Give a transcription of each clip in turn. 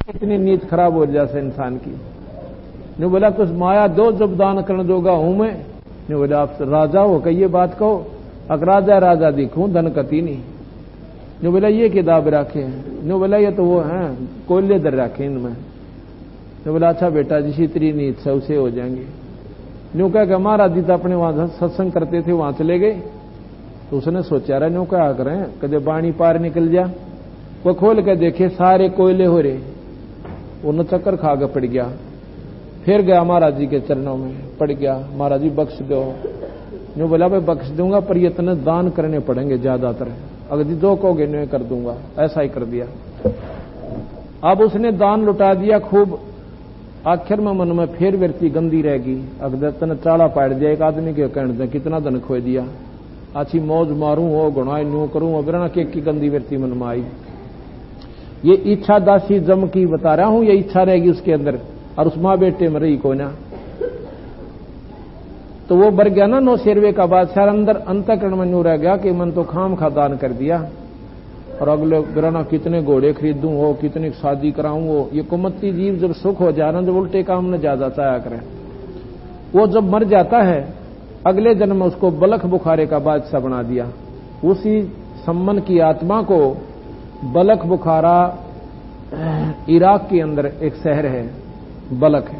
इतनी नीयत खराब हो जाए इंसान की। ने बोला कुछ माया दो जब दान करने जोगा हूं मैं। ने बोला आप राजा हो कही ये बात कहो, अगर राजा राजा दिखूं धन कती नहीं। ने बोला ये किताब रखे हैं। ने बोला ये तो वो हैं कोयले दर रखे इनमें। ने बोला अच्छा बेटा जिसी तेरी नीयत से उसे हो जाएंगे। न्यू कह के महाराज जी तो अपने वहां सत्संग करते थे वहां चले गए। तो उसने सोचा रहा न्यू क्या करें कदे बाणी पार निकल जा। वो खोल के देखे सारे कोयले हो रहे, वो चक्कर खा के पड़ गया। फिर गया महाराज जी के चरणों में पड़ गया, महाराज जी बख्श दो। न्यू बोला भाई बख्श दूंगा पर ये इतने दान करने पड़ेंगे ज्यादातर, अगर जी दो कहोगे न्यू कर दूंगा। ऐसा ही कर दिया। अब उसने दान लुटा दिया खूब। आखिर में मन में फिर व्यक्ति गंदी रहेगी, अगर तने चाला पाड़ दिया एक आदमी के कहने कितना धन खो दिया, अच्छी मौज मारूं हो गुणाई न्यू करूं अगर केक की गंदी व्यक्ति मन में आई। ये इच्छा दासी जम की बता रहा हूं, ये इच्छा रहेगी उसके अंदर और उस मां बेटे में रही को ना। तो वो बर गया ना 9 शेरवे का बादशाह अंदर अंतःकरण में न्यू रह गया कि मन तो खाम खा दान कर दिया और अगले बिराना कितने घोड़े खरीदूं हो कितनी शादी कराऊं हो। ये कुमती जीव जब सुख हो जाए ना जब उल्टे काम में ज्यादा चाया करे, वो जब मर जाता है अगले जन्म में उसको बलख बुखारे का बादशाह बना दिया। उसी सम्मन की आत्मा को बलख बुखारा इराक के अंदर एक शहर है बलख,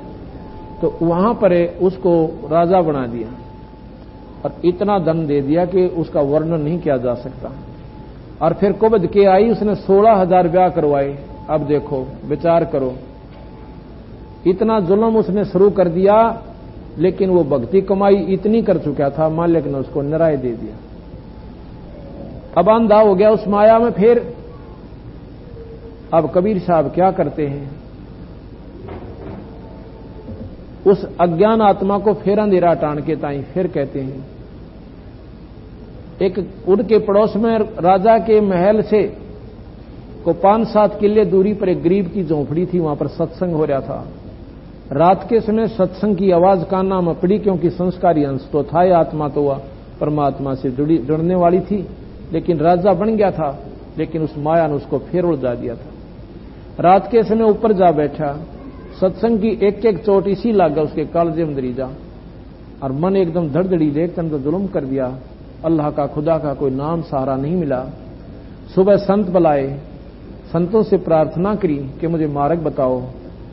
तो वहां पर उसको राजा बना दिया और इतना धन दे दिया कि उसका वर्णन नहीं किया जा सकता। और फिर कुबद के आई उसने 16,000 ब्याह करवाए। अब देखो विचार करो, इतना जुल्म उसने शुरू कर दिया, लेकिन वो भक्ति कमाई इतनी कर चुका था मालिक ने उसको निराय दे दिया। अब अंधा हो गया उस माया में। फिर अब कबीर साहब क्या करते हैं, उस अज्ञान आत्मा को फिर अंधेरा टाण के ताई फिर कहते हैं। एक उनके पड़ोस में राजा के महल से को 5-7 किले दूरी पर एक गरीब की झोंपड़ी थी, वहां पर सत्संग हो रहा था। रात के समय सत्संग की आवाज काना में पड़ी, क्योंकि संस्कारी अंश तो था, आत्मा तो वह परमात्मा से जुड़ने वाली थी। लेकिन राजा बन गया था, लेकिन उस माया ने उसको फिर उलझा दिया था। रात के समय ऊपर जा बैठा, सत्संग की एक एक चोट इसी लागा उसके कालजे में दरीजा, और मन एकदम धड़धड़ी देख तो जुल्म कर दिया। अल्लाह का खुदा का कोई नाम सहारा नहीं मिला। सुबह संत बुलाए, संतों से प्रार्थना करी कि मुझे मार्ग बताओ,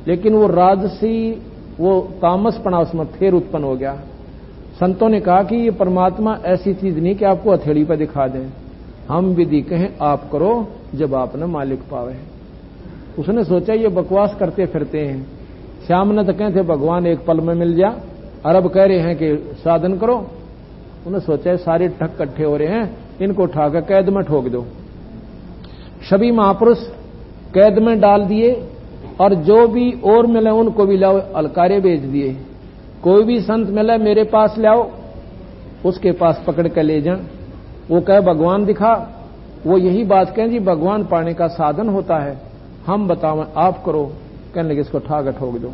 लेकिन वो राजसी वो तामसपना उसमें फिर उत्पन्न हो गया। संतों ने कहा कि ये परमात्मा ऐसी चीज नहीं कि आपको हथेली पर दिखा दें, हम विधि कहें आप करो जब आपने मालिक पावे। उसने सोचा ये बकवास करते फिरते हैं, श्याम ने तो कहे थे भगवान एक पल में मिल जा, अरब कह रहे हैं कि साधन करो। उन्हें सोचा सारे ठग इकट्ठे हो रहे हैं, इनको उठाकर कैद में ठोक दो। सभी महापुरुष कैद में डाल दिए और जो भी और मिले उनको भी लाओ अलकारे भेज दिए। कोई भी संत मिले मेरे पास लाओ, उसके पास पकड़ कर ले जाए। वो कहे भगवान दिखा, वो यही बात कहें जी भगवान पाने का साधन होता है, हम बताओ आप करो। कहने लगे इसको ठाकर ठोक दो।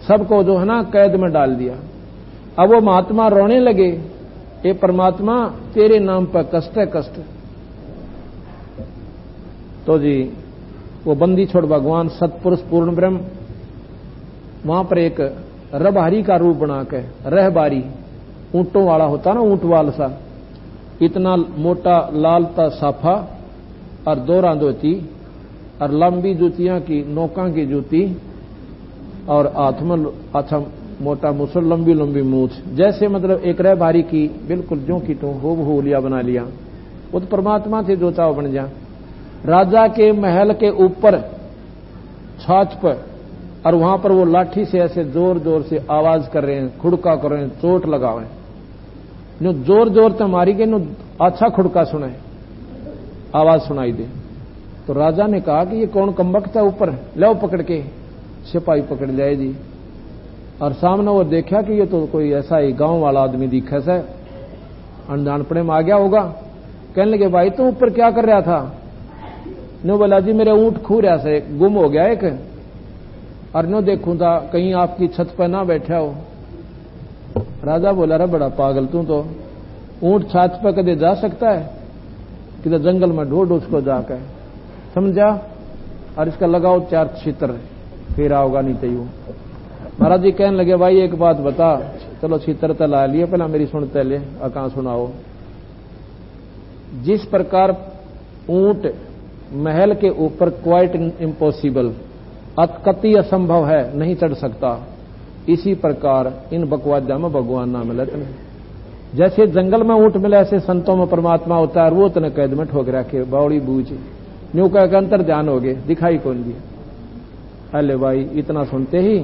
सबको जो है ना कैद में डाल दिया। अब वो महात्मा रोने लगे, ए परमात्मा तेरे नाम पर कष्ट है कष्ट। तो जी वो बंदी छोड़ भगवान सतपुरुष पूर्ण ब्रह्म वहां पर एक रबहारी का रूप बना के, रहबारी ऊंटों वाला होता ना, ऊंट वाल सा, इतना मोटा लाल ता साफा और दोहरा धोती और लंबी जूतियां की नौका की जूती और हाथ में अच्छा मोटा मुसल लंबी लंबी मूछ, जैसे मतलब एक रहबारी की बिल्कुल जो की तो हो लिया बना लिया। वो तो परमात्मा थे जो चाव बन जा। राजा के महल के ऊपर छाछ पर, और वहां पर वो लाठी से ऐसे जोर जोर से आवाज कर रहे हैं, खुड़का कर रहे हैं, चोट लगावे जो जोर जोर से मारी गई नो अच्छा खुड़का सुने, आवाज सुनाई दे। तो राजा ने कहा कि ये कौन कमबख्त है ऊपर, लो पकड़ के। सिपाही पकड़ जाए जी, और सामने वो देखा कि ये तो कोई ऐसा ही गांव वाला आदमी दिखा से, अनजानपड़े में आ गया होगा। कहने लगे भाई तुम ऊपर क्या कर रहा था? नो बोला जी मेरे ऊंट खू रहा से गुम हो गया एक, और नो देखूं था कहीं आपकी छत पर ना बैठा हो। राजा बोला रे बड़ा पागल तू तो, ऊंट छत पर कदे जा सकता है? किधर जंगल में ढूंढ उसको जाकर, समझा? और इसका लगाओ 4 छितर, फिर आओगा नहीं तयू। महाराज जी कहने लगे भाई एक बात बता, चलो छितर तो ला लिए, पहला मेरी सुनते ले, कहां सुनाओ। जिस प्रकार ऊंट महल के ऊपर क्वाइट इम्पॉसिबल, अति असंभव है, नहीं चढ़ सकता, इसी प्रकार इन बकवाद्या में भगवान ना मिले तुम्हें। जैसे जंगल में ऊंट मिले ऐसे संतों में परमात्मा होता है, वो तने कैद में ठोक रखे बावड़ी बूझ न्यू कह अंतर ध्यान हो गए, दिखाई कौन दिया। अले भाई इतना सुनते ही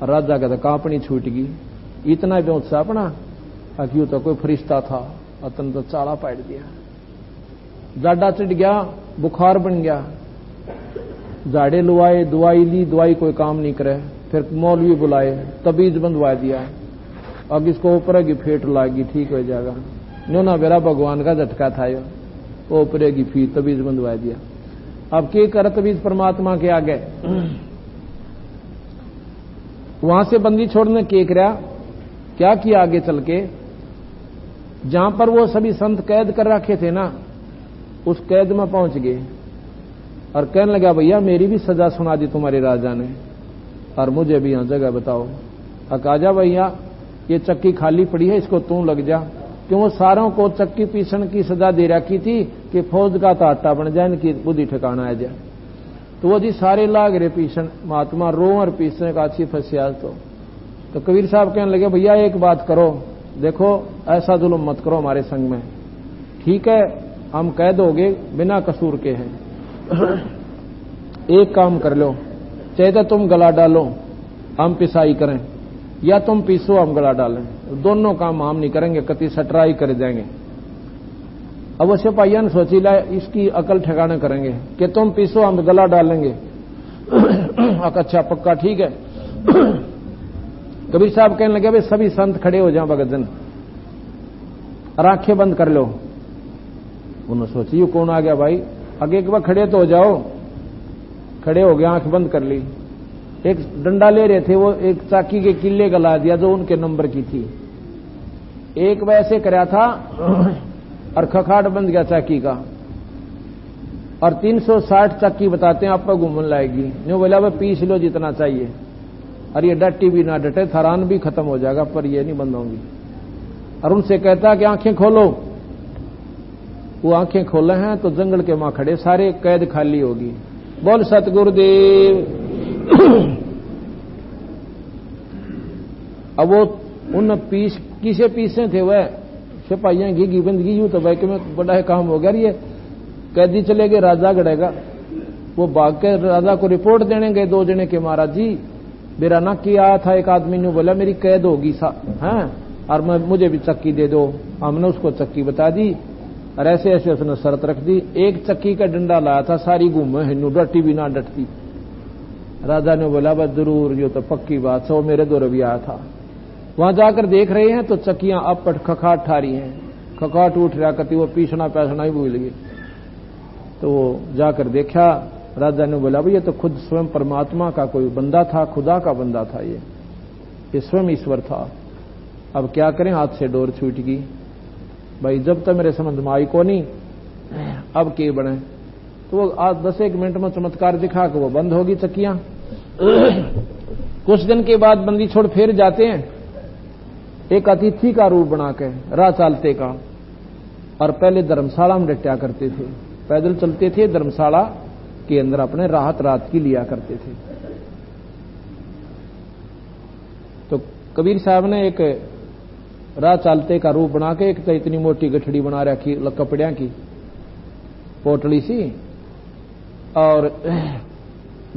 राजा का तो कांपनी छूट गई, इतना भी उत्साह अपना क्यों तो कोई फरिश्ता था, अतन तो चाला पाट दिया, जाडा चढ़ गया, बुखार बन गया, जाड़े लुआए, दवाई ली, दवाई कोई काम नहीं करे, फिर मौलवी बुलाए, तबीज बंधवा दिया, अब इसको ऊपर की फेट लागी, ठीक हो जाएगा। नो ना मेरा भगवान का झटका था, यो ऊपर की फीट तबीज बंधवा दिया। अब के कर तबीज परमात्मा के आगे। वहां से बंदी छोड़ने के करा, क्या किया आगे चल के, जहां पर वो सभी संत कैद कर रखे थे ना, उस कैद में पहुंच गए और कहने लगा भैया मेरी भी सजा सुना दी तुम्हारे राजा ने, और मुझे भी यहां जगह बताओ। आजा भैया ये चक्की खाली पड़ी है, इसको तू लग जा, क्यों वो सारों को चक्की पीसण की सजा दे रखी थी कि फौज का तो आटा बन जाए, इनकी बुद्धि ठिकाना आ जाए। तो वो जी सारे लाग रहे पीसण, महात्मा रो और पीसने का अच्छी फंसिया। तो कबीर साहब कहने लगे भैया एक बात करो, देखो ऐसा जुल्म मत करो हमारे संग में, ठीक है हम कैद हो गए बिना कसूर के हैं, एक काम कर लो, चाहे तो तुम गला डालो हम पिसाई करें, या तुम पीसो हम गला डालें, दोनों काम हम नहीं करेंगे, कति सटराई कर देंगे। अब वो सिपाहिया ने सोची ला इसकी अकल ठिकाने करेंगे कि तुम पीसो हम गला डालेंगे। अच्छा पक्का ठीक है। कबीर साहब कहने लगे भाई सभी संत खड़े हो जाओ भगत जन, और आंखें बंद कर लो। उन्होंने सोची ये कौन आ गया भाई, आगे एक बार खड़े तो हो जाओ। खड़े हो गए, आंख बंद कर ली। एक डंडा ले रहे थे, वो एक चाकी के किले गला दिया जो उनके नंबर की थी। एक वैसे कराया था और खखाट बंद गया चाकी का, और 360 चाकी बताते हैं आपको घूमने लाएगी। न्यू बोला वह पीस लो जितना चाहिए, और ये डटी भी ना डटे, थरान भी खत्म हो जाएगा पर ये नहीं बंद होंगी। और उनसे कहता कि आंखें खोलो। वो आंखें खोले हैं तो जंगल के मां खड़े, सारे कैद खाली होगी। बोल सतगुरुदेव। अब वो उन पीस किसे पीसे थे वह सिपाहियां घी बंदगी यूं तो भाई में बड़ा है काम हो गया। ये कैदी चले गए, राजा गड़ेगा। वो भाग के राजा को रिपोर्ट देने गए 2 जने के, महाराज जी मेरा ना किया आया था, एक आदमी ने बोला मेरी कैद होगी हैं, और मुझे भी चक्की दे दो। हमने उसको चक्की बता दी और ऐसे ऐसे उसने शर्त रख दी। एक चक्की का डंडा लाया था, सारी घूमे हिन्नू, डटी भी ना डटती। राजा ने बोला बस जरूर ये तो पक्की बात है, वो मेरे दौर भी आया था। वहां जाकर देख रहे हैं तो चक्कियां अपट खखाट ठारी हैं, खखाट उठ रहा, कति वो पीसना पैसना ही भूल गए। तो वो जाकर देखा, राजा ने बोला भाई ये तो खुद स्वयं परमात्मा का कोई बंदा था, खुदा का बंदा था, ये स्वयं ईश्वर था। अब क्या करें, हाथ से डोर छूट गई भाई, जब तक मेरे समझ में आई को नहीं, अब के बने। तो वो आज 10-1 मिनट में चमत्कार दिखा के वो बंद होगी चक्कियां। कुछ दिन के बाद बंदी छोड़ फिर जाते हैं, एक अतिथि का रूप बना के राह चालते का, और पहले धर्मशाला में डटा करते थे, पैदल चलते थे, धर्मशाला के अंदर अपने रात की लिया करते थे। तो कबीर साहब ने एक राह चालते का रूप बना के, एक तो इतनी मोटी गठड़ी बना रखी कपड़िया की पोटली सी, और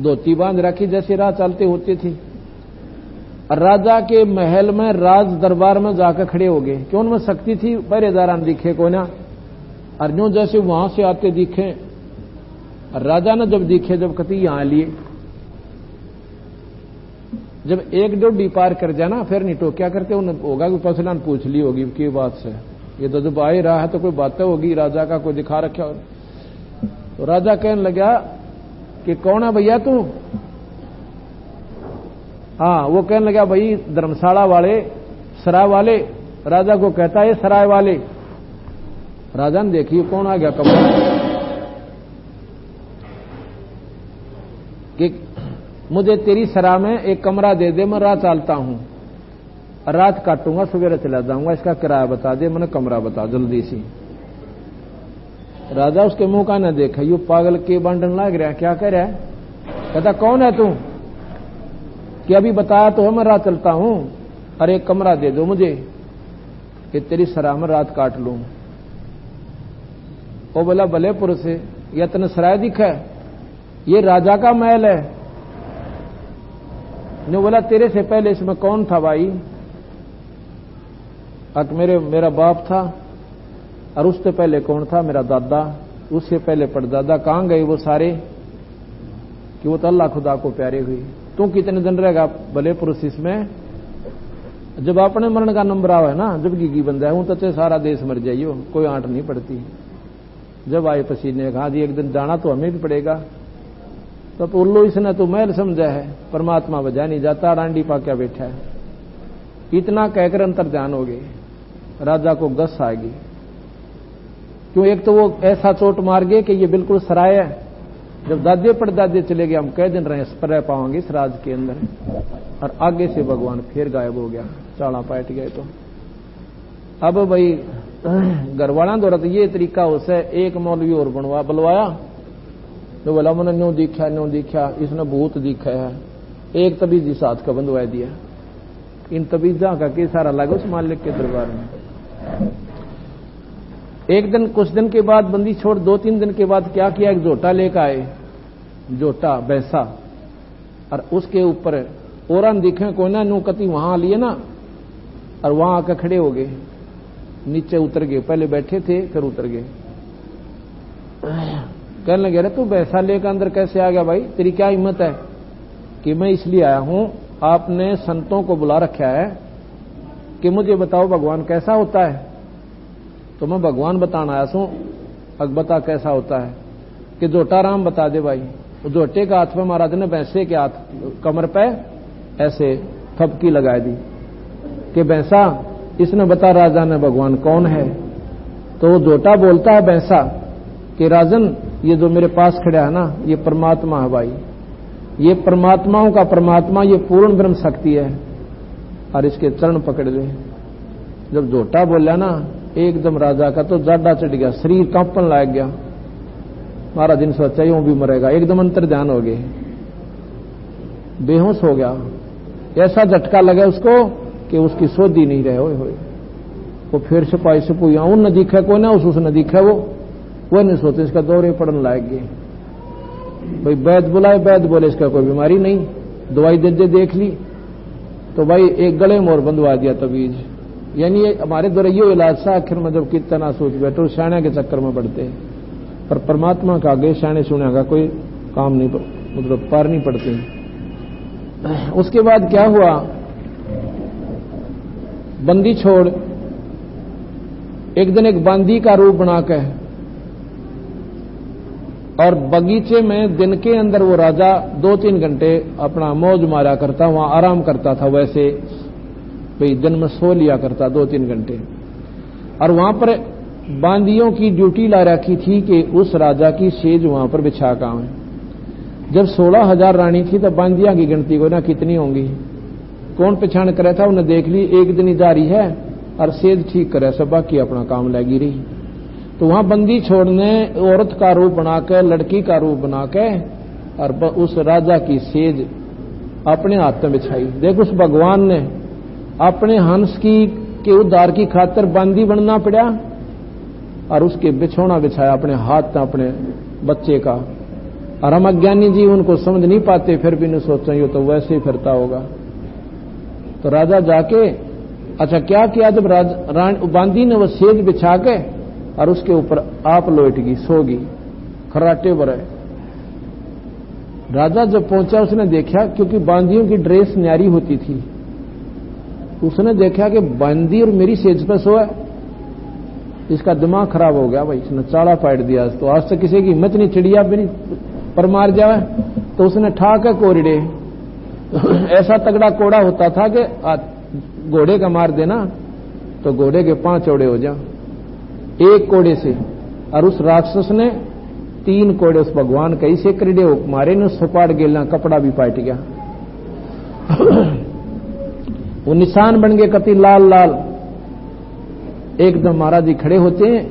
धोती बांध रखी जैसे राह चालते होती थी। राजा के महल में राज दरबार में जाकर खड़े हो गए, क्यों उनमें शक्ति थी, पहरेदार दिखे को ना, अर्जुन जैसे वहां से आते दिखे। राजा ने जब दिखे, जब कति यहां लिए, जब 1-2 पार कर जाना फिर नहीं टोक्या करते, उन्हें होगा कि पसलान पूछ ली होगी की बात से, ये तो जब आ ही रहा है तो कोई बातें होगी, राजा का कोई दिखा रखा। तो राजा कहने लगा कि कौन है भैया तू? हाँ, वो कहने लगा भाई धर्मशाला वाले, सराय वाले। राजा को कहता है सराय वाले। राजा ने देखिए कौन आ गया कमरा। कि मुझे तेरी सराय में एक कमरा दे दे, मैं रात चलता हूं, रात काटूंगा, सवेरे चला जाऊंगा, इसका किराया बता दे, मैंने कमरा बता जल्दी सी। राजा उसके मुंह का न देखा, यू पागल के बांटन लग रहा है, क्या कह रहा है? कहता कौन है तू? कि अभी बताया तो है मैं रात चलता हूं, अरे एक कमरा दे दो मुझे कि तेरी सराय में रात काट लूं। वो बोला भले पुरुष है, यह तन सराय दिखा है, ये राजा का महल है। ने बोला तेरे से पहले इसमें कौन था भाई? अक मेरा बाप था, और उससे पहले कौन था? मेरा दादा, उससे पहले परदादा। कहां गए वो सारे? कि वो तो अल्लाह खुदा को प्यारे हुई। तू कितने दिन रहेगा भले पुरुष इसमें? जब अपने मरण का नंबर आवा है ना, जब की बंदा है हूं तो सारा देश मर जाइयो, कोई आंट नहीं पड़ती। जब आए पसीने कहा जी एक दिन जाना तो हमें भी पड़ेगा। तो उल्लू इसने तो महल समझा है, परमात्मा बजा नहीं जाता, डांडी पा क्या बैठा है। इतना कहकर अंतर ध्यान हो गए, राजा को गस आ गई। क्यों? एक तो वो ऐसा चोट मार गए कि ये बिल्कुल सराय है। जब दादे परदादे चले गए, हम कह दिन रह पाओगे इस राज के अंदर, और आगे से भगवान फिर गायब हो गया, चाड़ा पाट गए। तो अब भाई घरवाला दौरा तो ये तरीका उसे एक मौलवी और बुलवाया, तो बोला मैंने न्यू दिखा, इसने भूत दिखा है। एक तबीजी साथ का बंधवा दिया, इन तबीजा का के सारा लगा उस मालिक के दरबार में। एक दिन कुछ दिन के बाद बंदी छोड़ 2-3 दिन के बाद क्या किया, एक जोटा लेकर आए, जोटा भैंसा, और उसके ऊपर औरन दिखे कोई ना, नू कति वहां लिए ना, और वहां आकर खड़े हो गए, नीचे उतर गए, पहले बैठे थे फिर उतर गए। कहने लगे अरे तू भैंसा लेकर अंदर कैसे आ गया भाई, तेरी क्या हिम्मत है? कि मैं इसलिए आया हूं, आपने संतों को बुला रखा है कि मुझे बताओ भगवान कैसा होता है। तो मैं भगवान बताना आया हूं। अब बता कैसा होता है? कि जोटा राम बता दे भाई। वो जोटे का हाथ में महाराज ने भैंसे के हाथ कमर पे ऐसे थपकी लगा दी कि भैंसा, इसने बता राजा ने भगवान कौन है। तो वो जोटा बोलता है भैंसा कि राजन, ये जो मेरे पास खड़ा है ना, ये परमात्मा है भाई, ये परमात्माओं का परमात्मा, ये पूर्ण ब्रह्म शक्ति है, और इसके चरण पकड़ ले। जब जोटा बोला ना, एकदम राजा का तो जाडा चढ़ गया, शरीर कांपन लग गया। महाराज ने सोचा यूं भी मरेगा, एकदम अंतर ध्यान हो गए, बेहोश हो गया। ऐसा झटका लगा उसको कि उसकी सोधी नहीं रहे होए। वो फिर सिपाही से पूछा, उन न दिखा कोई ना, उस न दिखा वो नहीं सोचे, इसका दौरे पड़ने लायक गए। भाई वैद्य बुलाए, वैद्य बोले इसका कोई बीमारी नहीं, दवाई दे देख ली। तो भाई एक गले में और बंधवा दिया तबीज। यानी ये हमारे द्वारा ये इलाज था, आखिर में जब कितना सोच बैठो, शाणे के चक्कर में पड़ते हैं, पर परमात्मा का आगे शाणे सुने का कोई काम नहीं, मतलब पार नहीं पड़ते। उसके बाद क्या हुआ, बंदी छोड़ एक दिन एक बांदी का रूप बनाकर, और बगीचे में दिन के अंदर वो राजा 2-3 घंटे अपना मौज मारा करता, वहां आराम करता था। वैसे भाई दिन में सो लिया करता 2-3 घंटे। और वहां पर बांदियों की ड्यूटी ला रखी थी कि उस राजा की सेज वहां पर बिछा काम है। जब 16,000 रानी थी तो बांदियां की गिनती को ना कितनी होंगी, कौन पहचान करे था, उन्हें देख ली, एक दिन ही जारी है और सेज ठीक करे, सब बाकी अपना काम लगी रही। तो वहां बंदी छोड़ने औरत का रूप बनाकर, लड़की का रूप बनाकर, और उस राजा की सेज अपने हाथ में बिछाई। देख उस भगवान ने अपने हंस की के उद्धार की खातिर बांदी बनना पड़ा, और उसके बिछौना बिछाया अपने हाथ में अपने बच्चे का। और हम अज्ञानी जी उनको समझ नहीं पाते, फिर भी नहीं सोचें ये तो वैसे ही फिरता होगा। तो राजा जाके अच्छा क्या किया, जब बांदी ने वो सेज बिछा के और उसके ऊपर आप लौट गई, सोगी खर्राटे बरे। राजा जब पहुंचा उसने देखा, क्योंकि बांदियों की ड्रेस न्यारी होती थी, उसने देखा कि बांदी और मेरी सेज पर सोए। इसका दिमाग खराब हो गया भाई, इसने चाड़ा पाट दिया। तो आज तक किसी की हिम्मत नहीं, चिड़िया भी नहीं पर मार जाए। तो उसने ठाक कोरड़े, ऐसा तगड़ा कोड़ा होता था कि घोड़े का मार देना तो घोड़े के 5 चौड़े हो जा एक कोड़े से। और उस राक्षस ने 3 कोड़े उस भगवान कई से करीडे मारे ने सुपाड़ गेलना कपड़ा भी पाट गया। वो निशान बन गए कति लाल लाल। एकदम महाराज जी खड़े होते हैं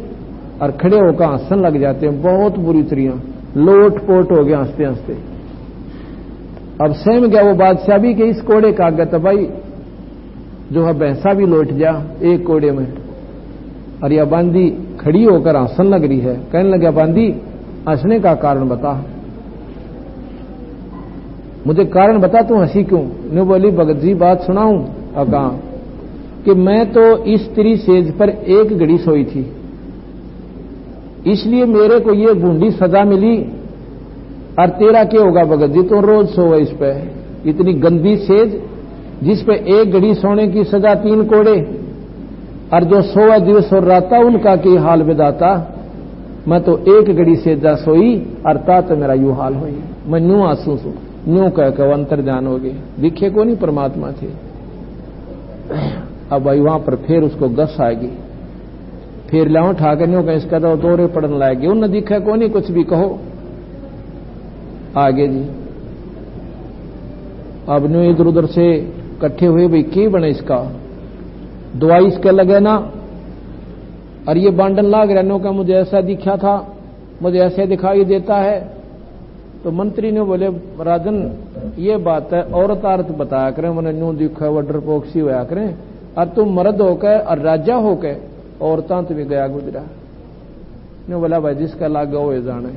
और खड़े होकर हंसन लग जाते हैं, बहुत बुरी तरिया लोट पोट हो गया हंसते हंसते। अब सहम गया वो बादशाह भी कि इस कोड़े का आगे तो भाई जो है भैंसा भी लौट जा एक कोड़े में। और यह बांदी खड़ी होकर हंसन लग रही है। कहने लगा बांदी हंसने का कारण बता, मुझे कारण बता तू हंसी क्यों। ने बोली भगत जी बात सुनाऊं। और कहा कि मैं तो इस स्त्री सेज पर एक घड़ी सोई थी, इसलिए मेरे को ये बूंदी सजा मिली। और तेरा क्या होगा भगत जी, तो रोज सोवे इस पे, इतनी गंदी सेज जिस पे एक घड़ी सोने की सजा 3 कोड़े। और जो 100 दिवस और राता उनका की हाल बिदाता। मैं तो एक घड़ी सेजा सोई और तात मेरा यू हाल हुई। मैं न्यू आंसू सू न्यू कह के अंतर जान हो गए, दिखे को नहीं परमात्मा थे। अब भाई वहां पर फिर उसको गस आएगी, फिर लाओ ठाकर न्यू कहीं इसका तो दौरे पड़न लाएगी। उन दिखा को नहीं कुछ भी कहो आगे जी। अब न्यू इधर उधर से इकट्ठे हुए, भाई की बने इसका दवाई इसके लगे ना। और ये बांडन लाग रहने का मुझे ऐसा दिखा था, मुझे ऐसे दिखाई देता है। तो मंत्री ने बोले राजन ये बात है, औरत आरत बताया करें, मैंने न्यू दिखा वो डरपोक्सी होया करें। और तुम मर्द होकर और राजा होकर औरतां तुम्हें गया गुजरा। ने बोला भाई जिसका लागा हो जाने,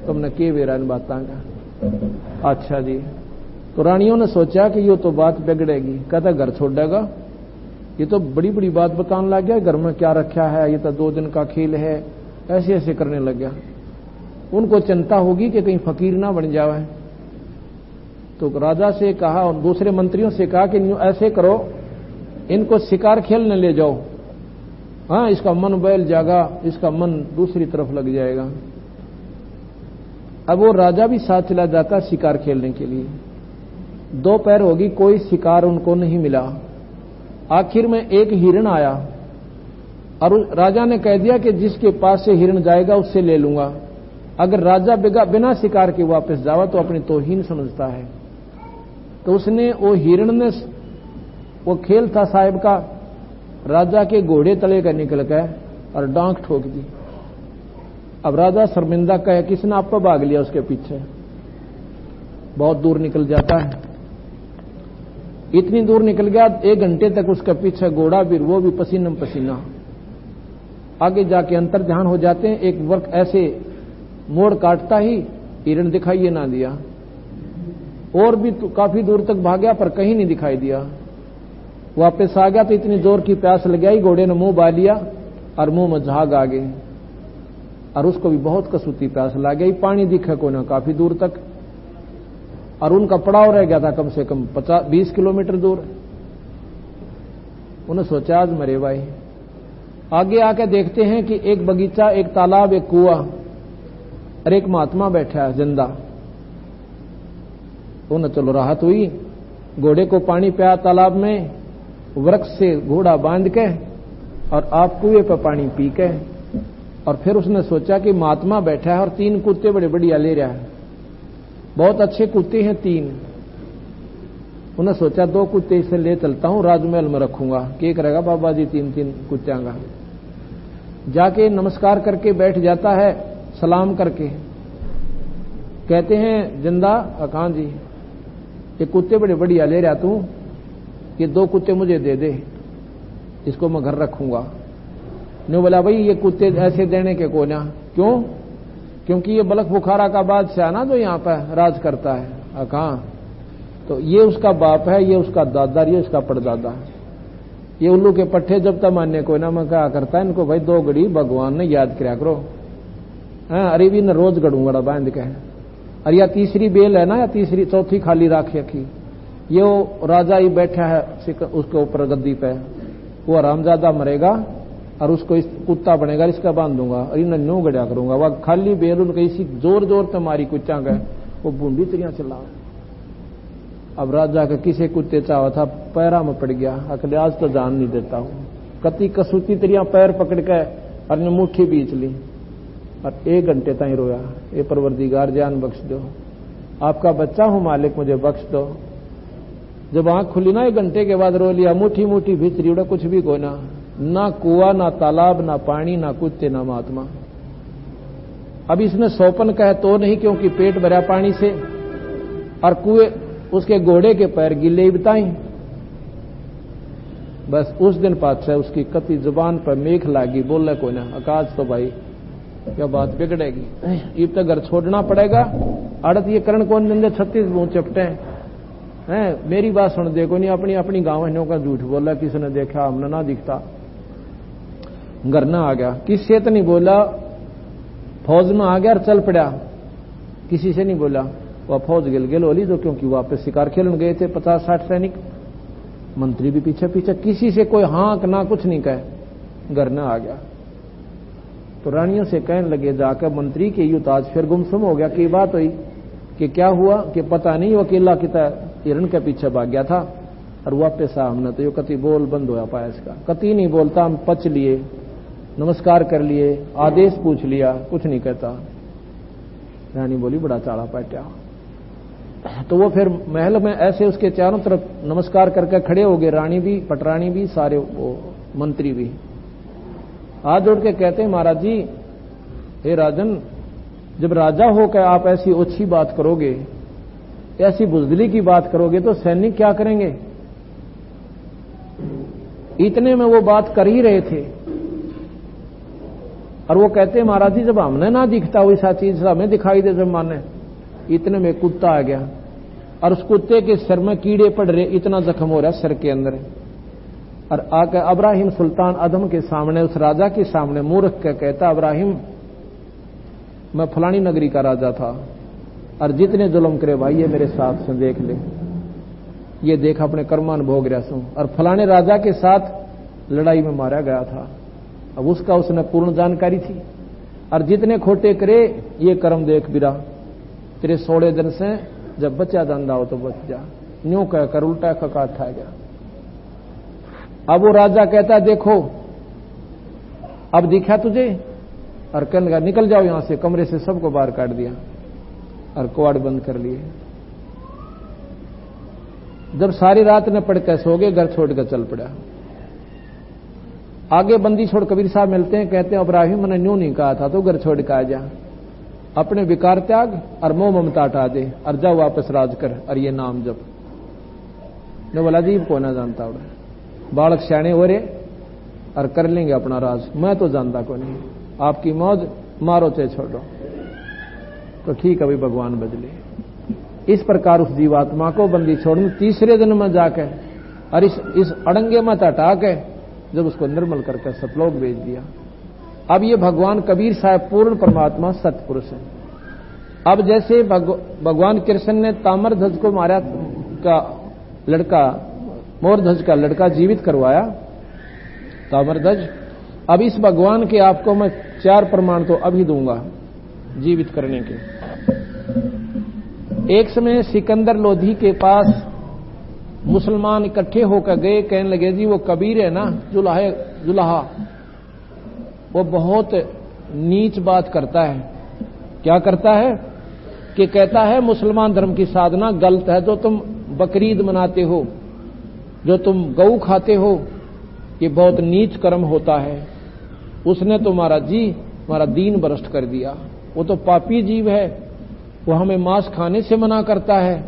तुमने के वेरा बातां का। अच्छा जी। तो रानियों ने सोचा कि ये तो बात बिगड़ेगी, कहता घर छोड़ेगा, ये तो बड़ी बड़ी बात बताने लग गया, घर में क्या रखा है, ये तो 2 दिन का खेल है, ऐसे ऐसे करने लग गया। उनको चिंता होगी कि कहीं फकीर ना बन जावे। तो राजा से कहा और दूसरे मंत्रियों से कहा कि ऐसे करो, इनको शिकार खेलने ले जाओ। हाँ, इसका मन बैल जागा, इसका मन दूसरी तरफ लग जाएगा। अब वो राजा भी साथ चला जाता शिकार खेलने के लिए। दोपहर होगी, कोई शिकार उनको नहीं मिला। आखिर में एक हिरण आया और राजा ने कह दिया कि जिसके पास से हिरण जाएगा उससे ले लूंगा। अगर राजा बिना शिकार के वापस जावा तो अपनी तौहीन समझता है। तो उसने वो हिरण ने, वो खेल था साहिब का, राजा के घोड़े तले का निकल गए और डांक ठोक दी। अब राजा शर्मिंदा कहे किसने आप पर भाग लिया उसके पीछे। बहुत दूर निकल जाता है, इतनी दूर निकल गया 1 घंटे तक उसके पीछे घोड़ा भी, वो भी पसीना पसीना। आगे जाके अंतर ध्यान हो जाते हैं। एक वर्क ऐसे मोड़ काटता ही हिरण दिखाई ना दिया। और भी तो काफी दूर तक भागा पर कहीं नहीं दिखाई दिया। वापस आ गया तो इतनी जोर की प्यास लग गई, घोड़े ने मुंह बा लिया और मुंह में झाग आ गए। और उसको भी बहुत कसूती प्यास लग गई, पानी दिखे को ना काफी दूर तक। और उनका पड़ाव रह गया था कम से कम 20 किलोमीटर दूर। उन्हें सोचा आज मरे भाई। आगे आके देखते हैं कि एक बगीचा, एक तालाब, एक कुआं और एक महात्मा बैठा है जिंदा। उन्हें चलो राहत हुई, घोड़े को पानी पिया तालाब में, वृक्ष से घोड़ा बांध के और आप कुएं पर पानी पी के। और फिर उसने सोचा कि महात्मा बैठा है और 3 कुत्ते बड़े बढ़िया ले रहा है, बहुत अच्छे कुत्ते हैं 3। उन्हें सोचा 2 कुत्ते इसे ले चलता हूं, राजमहल में रखूंगा, क्या करेगा बाबा जी 3-3 कुत्तियां का। जाके नमस्कार करके बैठ जाता है, सलाम करके। कहते हैं जिंदा अकान जी ये कुत्ते बड़े बढ़िया ले रहा तू, ये 2 कुत्ते मुझे दे दे, इसको मैं घर रखूंगा। ने बोला भाई ये कुत्ते ऐसे देने के को ना, क्यों? क्योंकि ये बलख बुखारा का बादशाह ना जो यहाँ पर राज करता है। कहाँ? तो ये उसका बाप है, ये उसका दादा, ये उसका परदादा। ये उल्लू के पट्टे जब तक मानने को ना मैं क्या करता है इनको भाई 2 घड़ी भगवान ने याद किया करो। अरे भी न रोज गड़ूंगा बांध के। और या तीसरी बेल है ना, या तीसरी चौथी खाली राख रखी, ये वो राजा ही बैठा है उसके ऊपर गद्दी पे, वो हरामजादा मरेगा और उसको इस कुत्ता बनेगा, इसका बांध दूंगा और इन न्यू गड़ा करूंगा। वह खाली बेल उनका इसी जोर जोर से मारी कुत्ता गए, वो बूंदी तरिया चला। अब राजा का किसे कुत्ते चावा था, पैरा में पड़ गया, अकले आज तो जान नहीं देता हूं। कति कसूती तरिया पैर पकड़ के और मुट्ठी बीच ली और 1 घंटे तक रोया, ये परवरदिगार जान बख्श दो, आपका बच्चा हूं मालिक, मुझे बख्श दो। जब आंख खुली ना 1 घंटे के बाद रो लिया, मुठी मुठी भीतरी उड़ा, कुछ भी कोई ना कुआ, ना तालाब, ना पानी, ना कुत्ते, ना महात्मा। अब इसने सोपन कहे तो नहीं, क्योंकि पेट भरा पानी से, और कुएं उसके घोड़े के पैर गिले बताई। बस उस दिन पातशाह उसकी कति जुबान पर मेख लागी, बोले कोई ना, आकाश तो भाई क्या बात बिगड़ेगी, इब तक घर छोड़ना पड़ेगा। अड़त ये करण कौन निंदे 36 मुंह चपटे हैं, मेरी बात सुन दे, कोई नहीं अपनी अपनी गांव का झूठ बोला, किसने देखा, हमने ना दिखता। घर ना आ गया, किसी से तो नहीं बोला, फौज में आ गया और चल पड़ा, किसी से नहीं बोला। वह फौज गिल होली तो, क्योंकि वापस शिकार खेलने गए थे 50-60 सैनिक, मंत्री भी पीछे पीछे, किसी से कोई हाँक ना कुछ नहीं कहे, घर न आ गया। तो रानियों से कहने लगे जाकर मंत्री के युद्ध आज फिर गुमसुम हो गया, की बात हुई कि क्या हुआ, कि पता नहीं, वो अकेला किता हिरण के पीछे भाग गया था और वापस आ। हमने तो यो कति बोल बंद होया पाया इसका, कति नहीं बोलता, हम पच लिए, नमस्कार कर लिए, आदेश पूछ लिया, कुछ नहीं कहता। रानी बोली बड़ा चाड़ा पाट्या। तो वो फिर महल में ऐसे उसके चारों तरफ नमस्कार करके खड़े हो गए, रानी भी, पटरानी भी, सारे वो मंत्री भी हाथ जोड़ के कहते हैं, महाराज जी, हे राजन, जब राजा होकर आप ऐसी ओछी बात करोगे, ऐसी बुजदिली की बात करोगे, तो सैनिक क्या करेंगे। इतने में वो बात कर ही रहे थे और वो कहते हैं, महाराज जी, जब हमने ना दिखता वैसा चीज हमें दिखाई दे, जब माने। इतने में कुत्ता आ गया और उस कुत्ते के सिर में कीड़े पड़ रहे, इतना जख्म हो रहा है सिर के अंदर। और आकर अब्राहिम सुल्तान अदम के सामने, उस राजा के सामने मुंह रख कर कहता, अब्राहिम, मैं फलानी नगरी का राजा था और जितने जुल्म करे भाई ये मेरे साथ से देख ले, ये देख अपने कर्मान भोग रहा हूं, और फलाने राजा के साथ लड़ाई में मारा गया था। अब उसका उसने पूर्ण जानकारी थी, और जितने खोटे करे ये कर्म देख बिरा, तेरे 16 दिन से जब बचा धंधा हो तो बच जा, न्यू कहकर उल्टा कका था गया। अब वो राजा कहता, देखो अब दिखा तुझे, और कहने लगा, निकल जाओ यहां से। कमरे से सबको बाहर काट दिया और कवाड़ बंद कर लिए। जब सारी रात ने पढ़कर सो गए, घर छोड़कर चल पड़ा। आगे बंदी छोड़ कबीर साहब मिलते हैं, कहते हैं, इब्राहिम, मैंने न्यू नहीं कहा था तो घर छोड़ के आ जा, अपने विकार त्याग और मोह ममता हटा दे और जा वापस राज कर और ये नाम जप। ने बोला, जी को ना जानता, बालक सियाने हो रहे और कर लेंगे अपना राज, मैं तो जानता को नहीं, आपकी मौज, मारो चाहे छोड़ो। तो ठीक है भाई, भगवान बदले। इस प्रकार उस जीवात्मा को बंदी छोड़ने 3रे दिन में जाकर और इस अड़ंगे मत हटा के जब उसको निर्मल करके सतलोक भेज दिया। अब ये भगवान कबीर साहब पूर्ण परमात्मा सतपुरुष है। अब जैसे भगवान कृष्ण ने ताम्रध्वज को मारा का लड़का, मोरध्वज का लड़का जीवित करवाया, ताम्रध्वज, अब इस भगवान के आपको मैं 4 प्रमाण तो अभी दूंगा जीवित करने के। एक समय सिकंदर लोधी के पास मुसलमान इकट्ठे होकर गए, कहने लगे, जी वो कबीर है ना, जुलाहा, वो बहुत नीच बात करता है। क्या करता है कि कहता है मुसलमान धर्म की साधना गलत है, जो तुम बकरीद मनाते हो, जो तुम गऊ खाते हो, ये बहुत नीच कर्म होता है। उसने तो महाराज जी हमारा दीन भ्रष्ट कर दिया, वो तो पापी जीव है, वो हमें मांस खाने से मना करता है,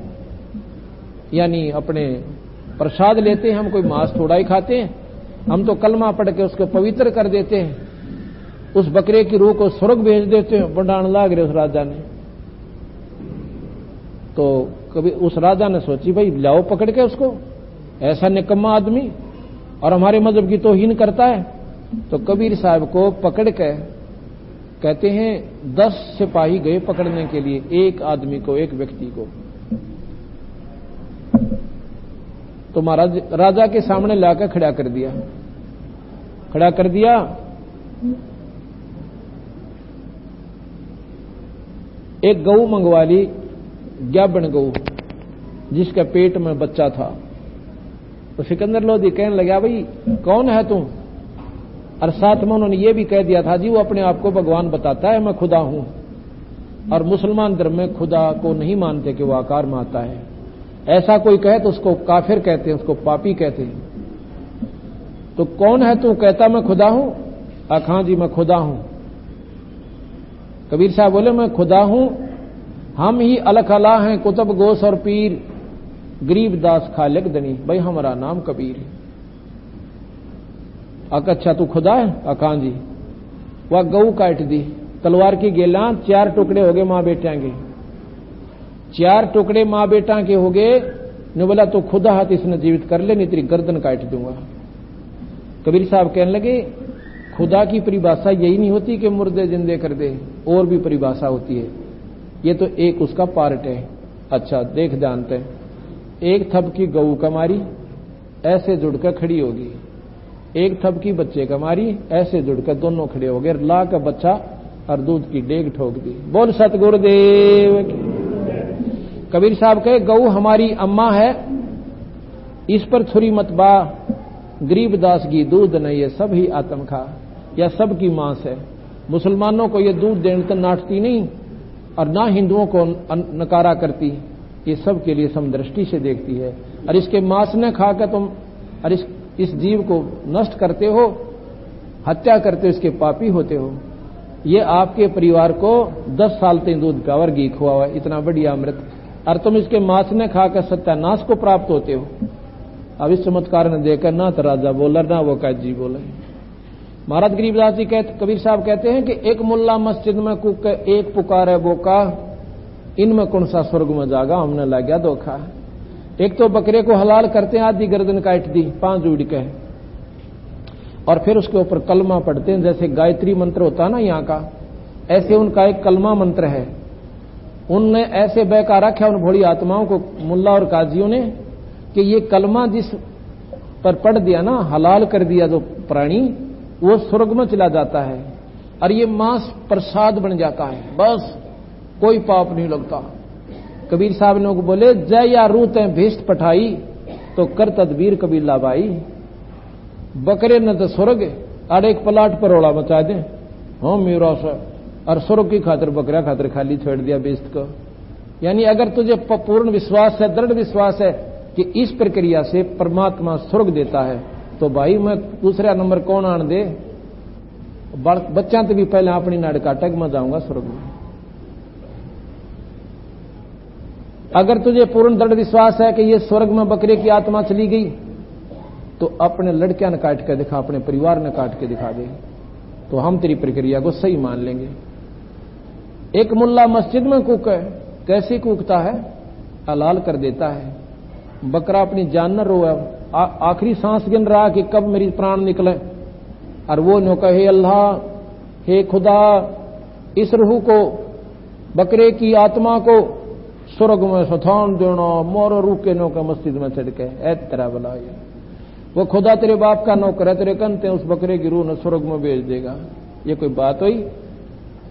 यानी अपने प्रसाद लेते हैं, हम कोई मांस थोड़ा ही खाते हैं, हम तो कलमा पढ़ के उसको पवित्र कर देते हैं, उस बकरे की रूह को स्वर्ग भेज देते हैं। बढ़ाने लाग रहे उस राजा ने। तो कभी उस राजा ने सोची, भाई लाओ पकड़ के उसको, ऐसा निकम्मा आदमी और हमारे मजहब की तौहीन करता है। तो कबीर साहब को पकड़ के कहते हैं 10 सिपाही गए पकड़ने के लिए, एक आदमी को, एक व्यक्ति को। तो महाराज राजा के सामने लाकर खड़ा कर दिया। एक गऊ मंगवा ली, ग्याबन गऊ, जिसके पेट में बच्चा था। तो सिकंदर लोधी कहने लगा, भाई कौन है तू? और साथ में उन्होंने ये भी कह दिया था जी वो अपने आप को भगवान बताता है मैं खुदा हूं, और मुसलमान धर्म में खुदा को नहीं मानते कि वो आकार में आता है। ऐसा कोई कहे तो उसको काफिर कहते हैं, उसको पापी कहते हैं। तो कौन है तू कहता मैं खुदा हूं? हाँ जी मैं खुदा हूं। कबीर साहब बोले मैं खुदा हूं, हम ही अलख अला हैं कुतुब गोस और पीर, गरीबदास खालिक दनी, भाई हमारा नाम कबीर है। अच्छा तू खुदा है? हाँ जी। वह गऊ काट दी, तलवार की गेला 4 टुकड़े हो गए मां बेटिया के, 4 टुकड़े मां बेटा के हो गए। ने बोला तो खुदा हाथ इसने जीवित कर ले, नहीं तेरी गर्दन काट दूंगा। कबीर साहब कहने लगे खुदा की परिभाषा यही नहीं होती कि मुर्दे जिंदे कर दे, और भी परिभाषा होती है, ये तो एक उसका पार्ट है। अच्छा देख जानते हैं, एक थप की गऊ का मारी ऐसे जुड़कर खड़ी होगी, एक थप की बच्चे का मारी ऐसे जुड़कर दोनों खड़े हो गए, ला का बच्चा और दूध की डेग ठोक दी। बोल सतगुरुदेव की। कबीर साहब कहे गऊ हमारी अम्मा है, इस पर छुरी मत बा, गरीबदास की दूध नहीं है, सब ही आत्म खा, या सब की मांस है। मुसलमानों को ये दूध देने तो नाटती नहीं, और ना हिंदुओं को नकारा करती, ये सब के लिए समदृष्टि से देखती है। और इसके मांस ने खाकर तुम और इस जीव को नष्ट करते हो, हत्या करते हो, इसके पापी होते हो। ये आपके परिवार को 10 साल तक दूध गावर घी खुआ हुआ, इतना बढ़िया अमृत, और तुम इसके मांस ने खाकर सत्यानाश को प्राप्त होते हो। अब इस चमत्कार ने देखकर ना तो राजा बोला ना वो कैद जी बोले। महाराज गरीबदास जी कबीर साहब कहते हैं कि एक मुल्ला मस्जिद में कुक एक पुकार है बोका, इनमें कौन सा स्वर्ग में जागा, हमने लग गया धोखा। एक तो बकरे को हलाल करते हैं, आधी गर्दन काट दी 5 उड़ के, और फिर उसके ऊपर कलमा पढ़ते हैं, जैसे गायत्री मंत्र होता है ना यहाँ का, ऐसे उनका एक कलमा मंत्र है। उनने ऐसे बहका रखा उन भोली आत्माओं को, मुल्ला और काजियों ने, कि ये कलमा जिस पर पढ़ दिया ना, हलाल कर दिया जो प्राणी, वो स्वर्ग में चला जाता है, और ये मांस प्रसाद बन जाता है, बस कोई पाप नहीं लगता। कबीर साहब ने बोले जय या रूत भीष्ट पठाई, तो कर तदबीर कबीला भाई। बकरे न तो स्वर्ग और एक पलाट पर रोड़ा मचा दे, हाँ मेरा सा, और स्वर्ग की खातिर बकरा खातिर खाली छोड़ दिया बेस्त को। यानी अगर तुझे पूर्ण विश्वास है, दृढ़ विश्वास है कि इस प्रक्रिया से परमात्मा स्वर्ग देता है, तो भाई मैं दूसरा नंबर कौन आन दे, बच्चा तो भी पहले अपनी नाड़ काटक में जाऊंगा स्वर्ग में। अगर तुझे पूर्ण दृढ़ विश्वास है कि ये स्वर्ग में बकरे की आत्मा चली गई, तो अपने लड़कियां ने काट के दिखा, अपने परिवार ने काट के दिखा दे, तो हम तेरी प्रक्रिया को सही मान लेंगे। एक मुल्ला मस्जिद में कूक है, कैसे कूकता है, हलाल कर देता है। बकरा अपनी जान न रोए, आखिरी सांस गिन रहा कि कब मेरी प्राण निकले, और वो नो कहे अल्लाह, हे खुदा, इस रूह को, बकरे की आत्मा को स्वर्ग में स्थान देना, मोर रूह के नौका मस्जिद में चढ़ के ऐ तरह बुलाया। वो खुदा तेरे बाप का नौकर है, तेरे कंते उस बकरे की रूह ने स्वर्ग में भेज देगा। ये कोई बात हुई?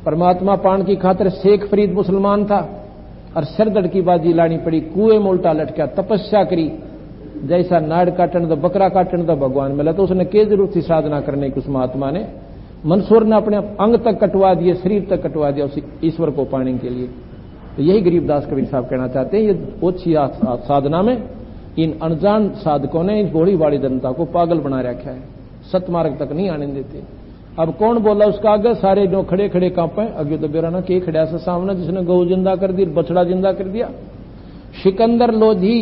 परमात्मा पान की खातिर शेख फरीद मुसलमान था, और सिरदड़ की बाजी लानी पड़ी, कुएं में उल्टा लटका, तपस्या करी, जैसा नाड़ काटन तो बकरा काटन तो भगवान मिला, तो उसने के जरूरत थी साधना करने की। उस महात्मा ने, मंसूर ने अपने अंग तक कटवा दिए, शरीर तक कटवा दिया उस ईश्वर को पाने के लिए। तो यही गरीबदास कबीर साहब कहना चाहते हैं, ये ओछी साधना में इन अनजान साधकों ने इस भोली भाड़ी जनता को पागल बना रखा है, सतमार्ग तक नहीं आने देते। अब कौन बोला उसका आगे, सारे जो खड़े खड़े कांपे। अगे तो बेराना के खड़ा से सामने जिसने गौ जिंदा कर दी, बछड़ा जिंदा कर दिया। सिकंदर लोधी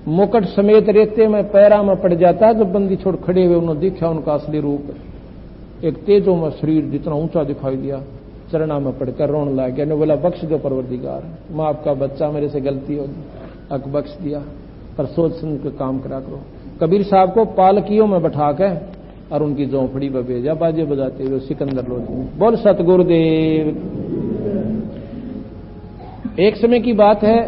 मुकट समेत रेते में पैरा में पड़ जाता है, जब बंदी छोड़ खड़े हुए उन्होंने देखा उनका असली रूप। एक तेजों में शरीर जितना ऊंचा दिखाई दिया, चरणा में पड़कर रोने लग गया। ने बोला बख्श दो परवरदिगार, मां आपका बच्चा मेरे से गलती होगी, अक बख्श दिया, पर सोच समझ के काम करा करो। कबीर साहब को पालकियों में बैठा के और उनकी झोंपड़ी पर भेजा, बाजे बजाते हुए सिकंदर लोधी। बोल सतगुरुदेव। एक समय की बात है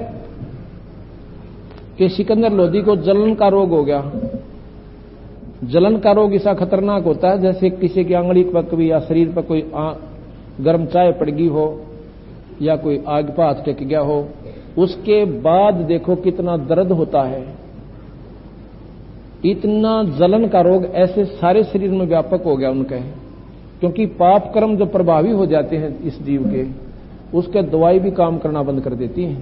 कि सिकंदर लोधी को जलन का रोग हो गया। जलन का रोग ऐसा खतरनाक होता है जैसे किसी की आंगली पर कभी या शरीर पर कोई गर्म चाय पड़ गई हो, या कोई आग पर हाथ टेक गया हो, उसके बाद देखो कितना दर्द होता है। इतना जलन का रोग ऐसे सारे शरीर में व्यापक हो गया उनके, क्योंकि पाप कर्म जो प्रभावी हो जाते हैं इस जीव के, उसके दवाई भी काम करना बंद कर देती है,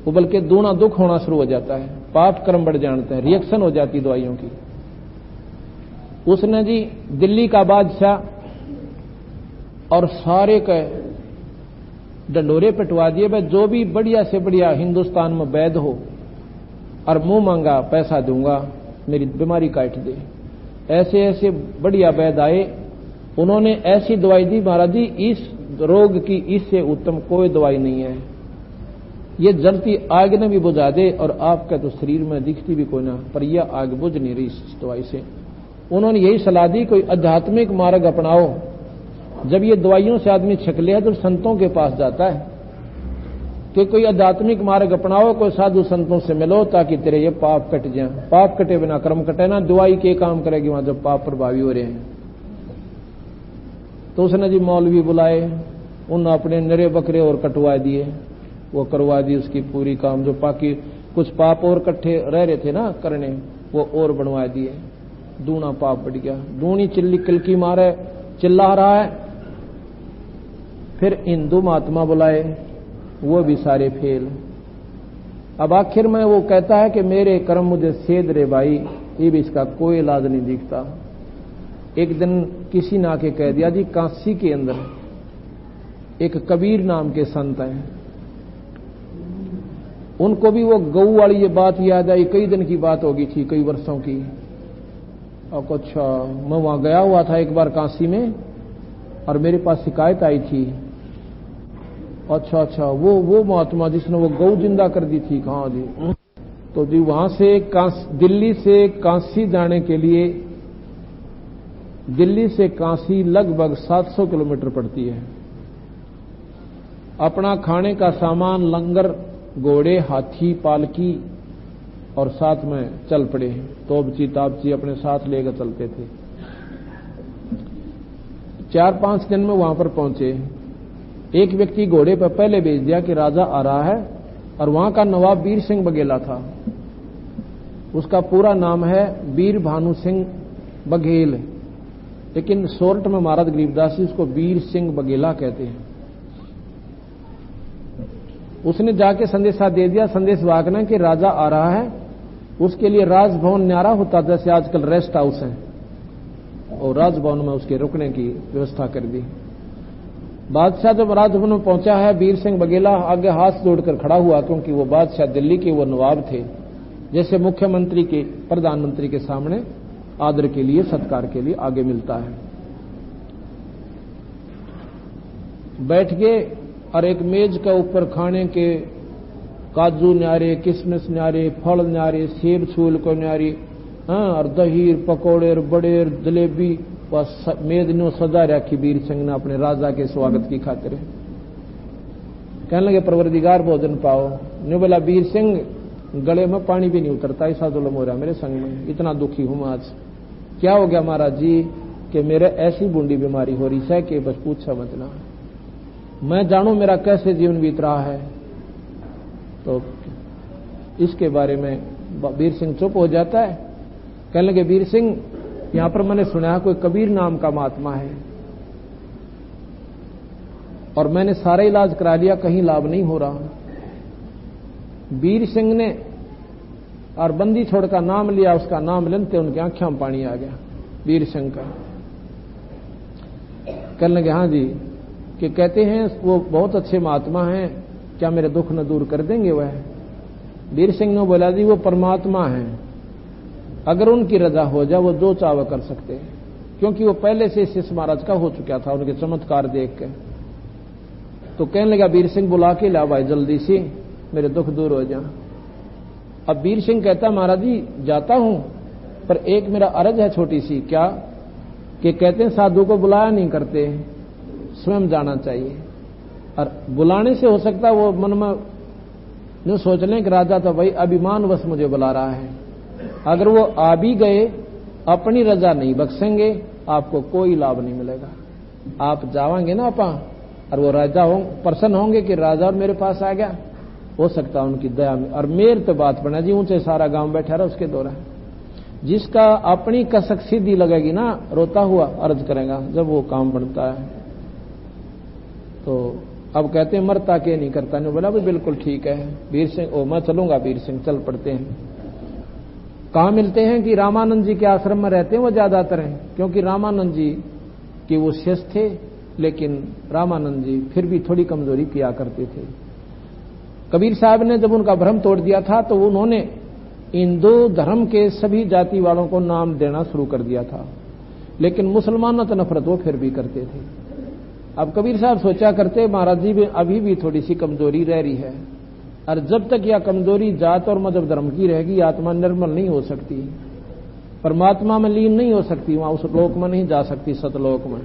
वो बल्कि दूना दुख होना शुरू हो जाता है, पाप कर्म बढ़ जाते हैं, रिएक्शन हो जाती दवाइयों की। उसने जी दिल्ली का बादशाह और सारे के डंडोरे पिटवा दिए, भाई जो भी बढ़िया से बढ़िया हिंदुस्तान में वैद्य हो और मुंह मांगा पैसा दूंगा, मेरी बीमारी काट दे। ऐसे ऐसे बढ़िया वैद्य आए, उन्होंने ऐसी दवाई दी महाराज जी, इस रोग की इससे उत्तम कोई दवाई नहीं है, ये जलती आग ने भी बुझा दे और आपका तो शरीर में दिखती भी कोई ना, पर यह आग बुझ नहीं रही इस दवाई से। उन्होंने यही सलाह दी, कोई आध्यात्मिक मार्ग अपनाओ। जब ये दवाइयों से आदमी छक लिया तो संतों के पास जाता है कि कोई आध्यात्मिक मार्ग अपनाओ, कोई साधु संतों से मिलो ताकि तेरे ये पाप कट जाए। पाप कटे बिना कर्म कटे ना, दवाई के काम करेगी वहां जब पाप प्रभावी हो रहे हैं। तो उसने जी मौलवी बुलाए, उन अपने नरे बकरे और कटवा दिए, वो करवा दी उसकी पूरी काम, जो बाकी कुछ पाप और इकट्ठे रह रहे थे ना करने, वो और बनवा दिए, दूना पाप बढ़ गया। दूनी चिल्ली किलकी मारे चिल्ला रहा है। फिर हिंदू महात्मा बुलाए, वो भी सारे फेल। अब आखिर में वो कहता है कि मेरे कर्म मुझे सेध रे भाई, ये भी इसका कोई इलाज नहीं दिखता। एक दिन किसी ने आके कह दिया जी, काशी के अंदर एक कबीर नाम के संत हैं, उनको भी वो गऊ वाली ये बात याद आई, कई दिन की बात होगी थी, कई वर्षों की। और अच्छा, मैं वहां गया हुआ था एक बार काशी में और मेरे पास शिकायत आई थी। अच्छा, वो महात्मा जिसने वो गऊ जिंदा कर दी थी, कहां जी? तो जी वहां से दिल्ली से काशी जाने के लिए, दिल्ली से काशी लगभग 700 किलोमीटर पड़ती है। अपना खाने का सामान, लंगर, घोड़े, हाथी, पालकी और साथ में चल पड़े, तोबची ताबची अपने साथ लेकर चलते थे। 4-5 दिन में वहां पर पहुंचे। एक व्यक्ति घोड़े पर पहले भेज दिया कि राजा आ रहा है, और वहां का नवाब वीर सिंह बघेला था। उसका पूरा नाम है वीर भानु सिंह बघेल, लेकिन शॉर्ट में महाराज गरीबदास जी उसको वीर सिंह बघेला कहते हैं। उसने जाके संदेशा दे दिया संदेश वाहक कि राजा आ रहा है, उसके लिए राजभवन न्यारा होता जैसे आजकल रेस्ट हाउस है, और राजभवन में उसके रुकने की व्यवस्था कर दी। बादशाह जब राजभवन में पहुंचा है, वीर सिंह बघेला आगे हाथ जोड़कर खड़ा हुआ, क्योंकि वो बादशाह दिल्ली के वो नवाब थे, जैसे मुख्यमंत्री के प्रधानमंत्री के सामने आदर के लिए, सत्कार के लिए आगे मिलता है। बैठ गए और एक मेज के ऊपर खाने के काजू न्यारे, किशमिश न्यारे, फल न्यारे, सेब छूल को न्यारी, और दही, पकौड़े, बड़े, जलेबी, बस मेज ने सजा रखी वीर सिंह ने अपने राजा के स्वागत की खातिर। कहने लगे परवरदिगार भोजन पाओ। ने बोला वीर सिंह, गले में पानी भी नहीं उतरता, ऐसा जुल्म हो रहा मेरे संग में, इतना दुखी हूं आज। क्या हो गया महाराज जी? कि मेरे ऐसी बूंदी बीमारी हो रही है कि बस पूछा मत ना, मैं जानू मेरा कैसे जीवन बीत रहा है। तो इसके बारे में वीर सिंह चुप हो जाता है। कहने लगे वीर सिंह, यहां पर मैंने सुना कोई कबीर नाम का महात्मा है, और मैंने सारा इलाज करा लिया, कहीं लाभ नहीं हो रहा। वीर सिंह ने और बंदी छोड़ का नाम लिया, उसका नाम लेते उनकी आंखों में पानी आ गया वीर सिंह का। कहने लगे हाँ जी, कि कहते हैं वो बहुत अच्छे महात्मा हैं, क्या मेरे दुख न दूर कर देंगे वह? वीर सिंह ने बोला जी वो परमात्मा हैं, अगर उनकी रजा हो जाए वो जो चाव कर सकते हैं, क्योंकि वो पहले से शिष्य महाराज का हो चुका था उनके चमत्कार देख के। तो कहने लगा वीर सिंह, बुला के ला भाई जल्दी से, मेरे दुख दूर हो जाए। अब वीर सिंह कहता महाराज जी जाता हूं, पर एक मेरा अर्ज है छोटी सी। क्या? कि कहते हैं साधु को बुलाया नहीं करते, स्वयं जाना चाहिए। और बुलाने से हो सकता है वो मन में जो सोच लें कि राजा तो भाई अभिमानवश मुझे बुला रहा है। अगर वो आ भी गए, अपनी रजा नहीं बख्शेंगे, आपको कोई लाभ नहीं मिलेगा। आप जावांगे ना आपा, और वो राजा प्रसन्न होंगे कि राजा और मेरे पास आ गया, हो सकता है उनकी दया में। और मेर तो बात बना जी, ऊंचे सारा गांव बैठा रहा उसके दौरान। जिसका अपनी कसक सीधी लगेगी ना, रोता हुआ अर्ज करेगा जब वो काम बनता है। तो अब कहते हैं मरता के नहीं करता, नहीं बोला भाई बिल्कुल ठीक है वीर सिंह, ओ मैं चलूंगा वीर सिंह, चल पड़ते हैं। कहां मिलते हैं कि रामानंद जी के आश्रम में रहते हैं वो ज्यादातर हैं, क्योंकि रामानंद जी के वो शिष्य थे, लेकिन रामानंद जी फिर भी थोड़ी कमजोरी किया करते थे। कबीर साहब ने जब उनका भ्रम तोड़ दिया था तो उन्होंने इन दो धर्म के सभी जाति वालों को नाम देना शुरू कर दिया था, लेकिन मुसलमानों से नफरत वो फिर भी करते थे। अब कबीर साहब सोचा करते महाराज जी में अभी भी थोड़ी सी कमजोरी रह रही है, और जब तक यह कमजोरी जात और मजहब धर्म की रहेगी आत्मा निर्मल नहीं हो सकती, परमात्मा में लीन नहीं हो सकती, वहां उस लोक में नहीं जा सकती, सतलोक में।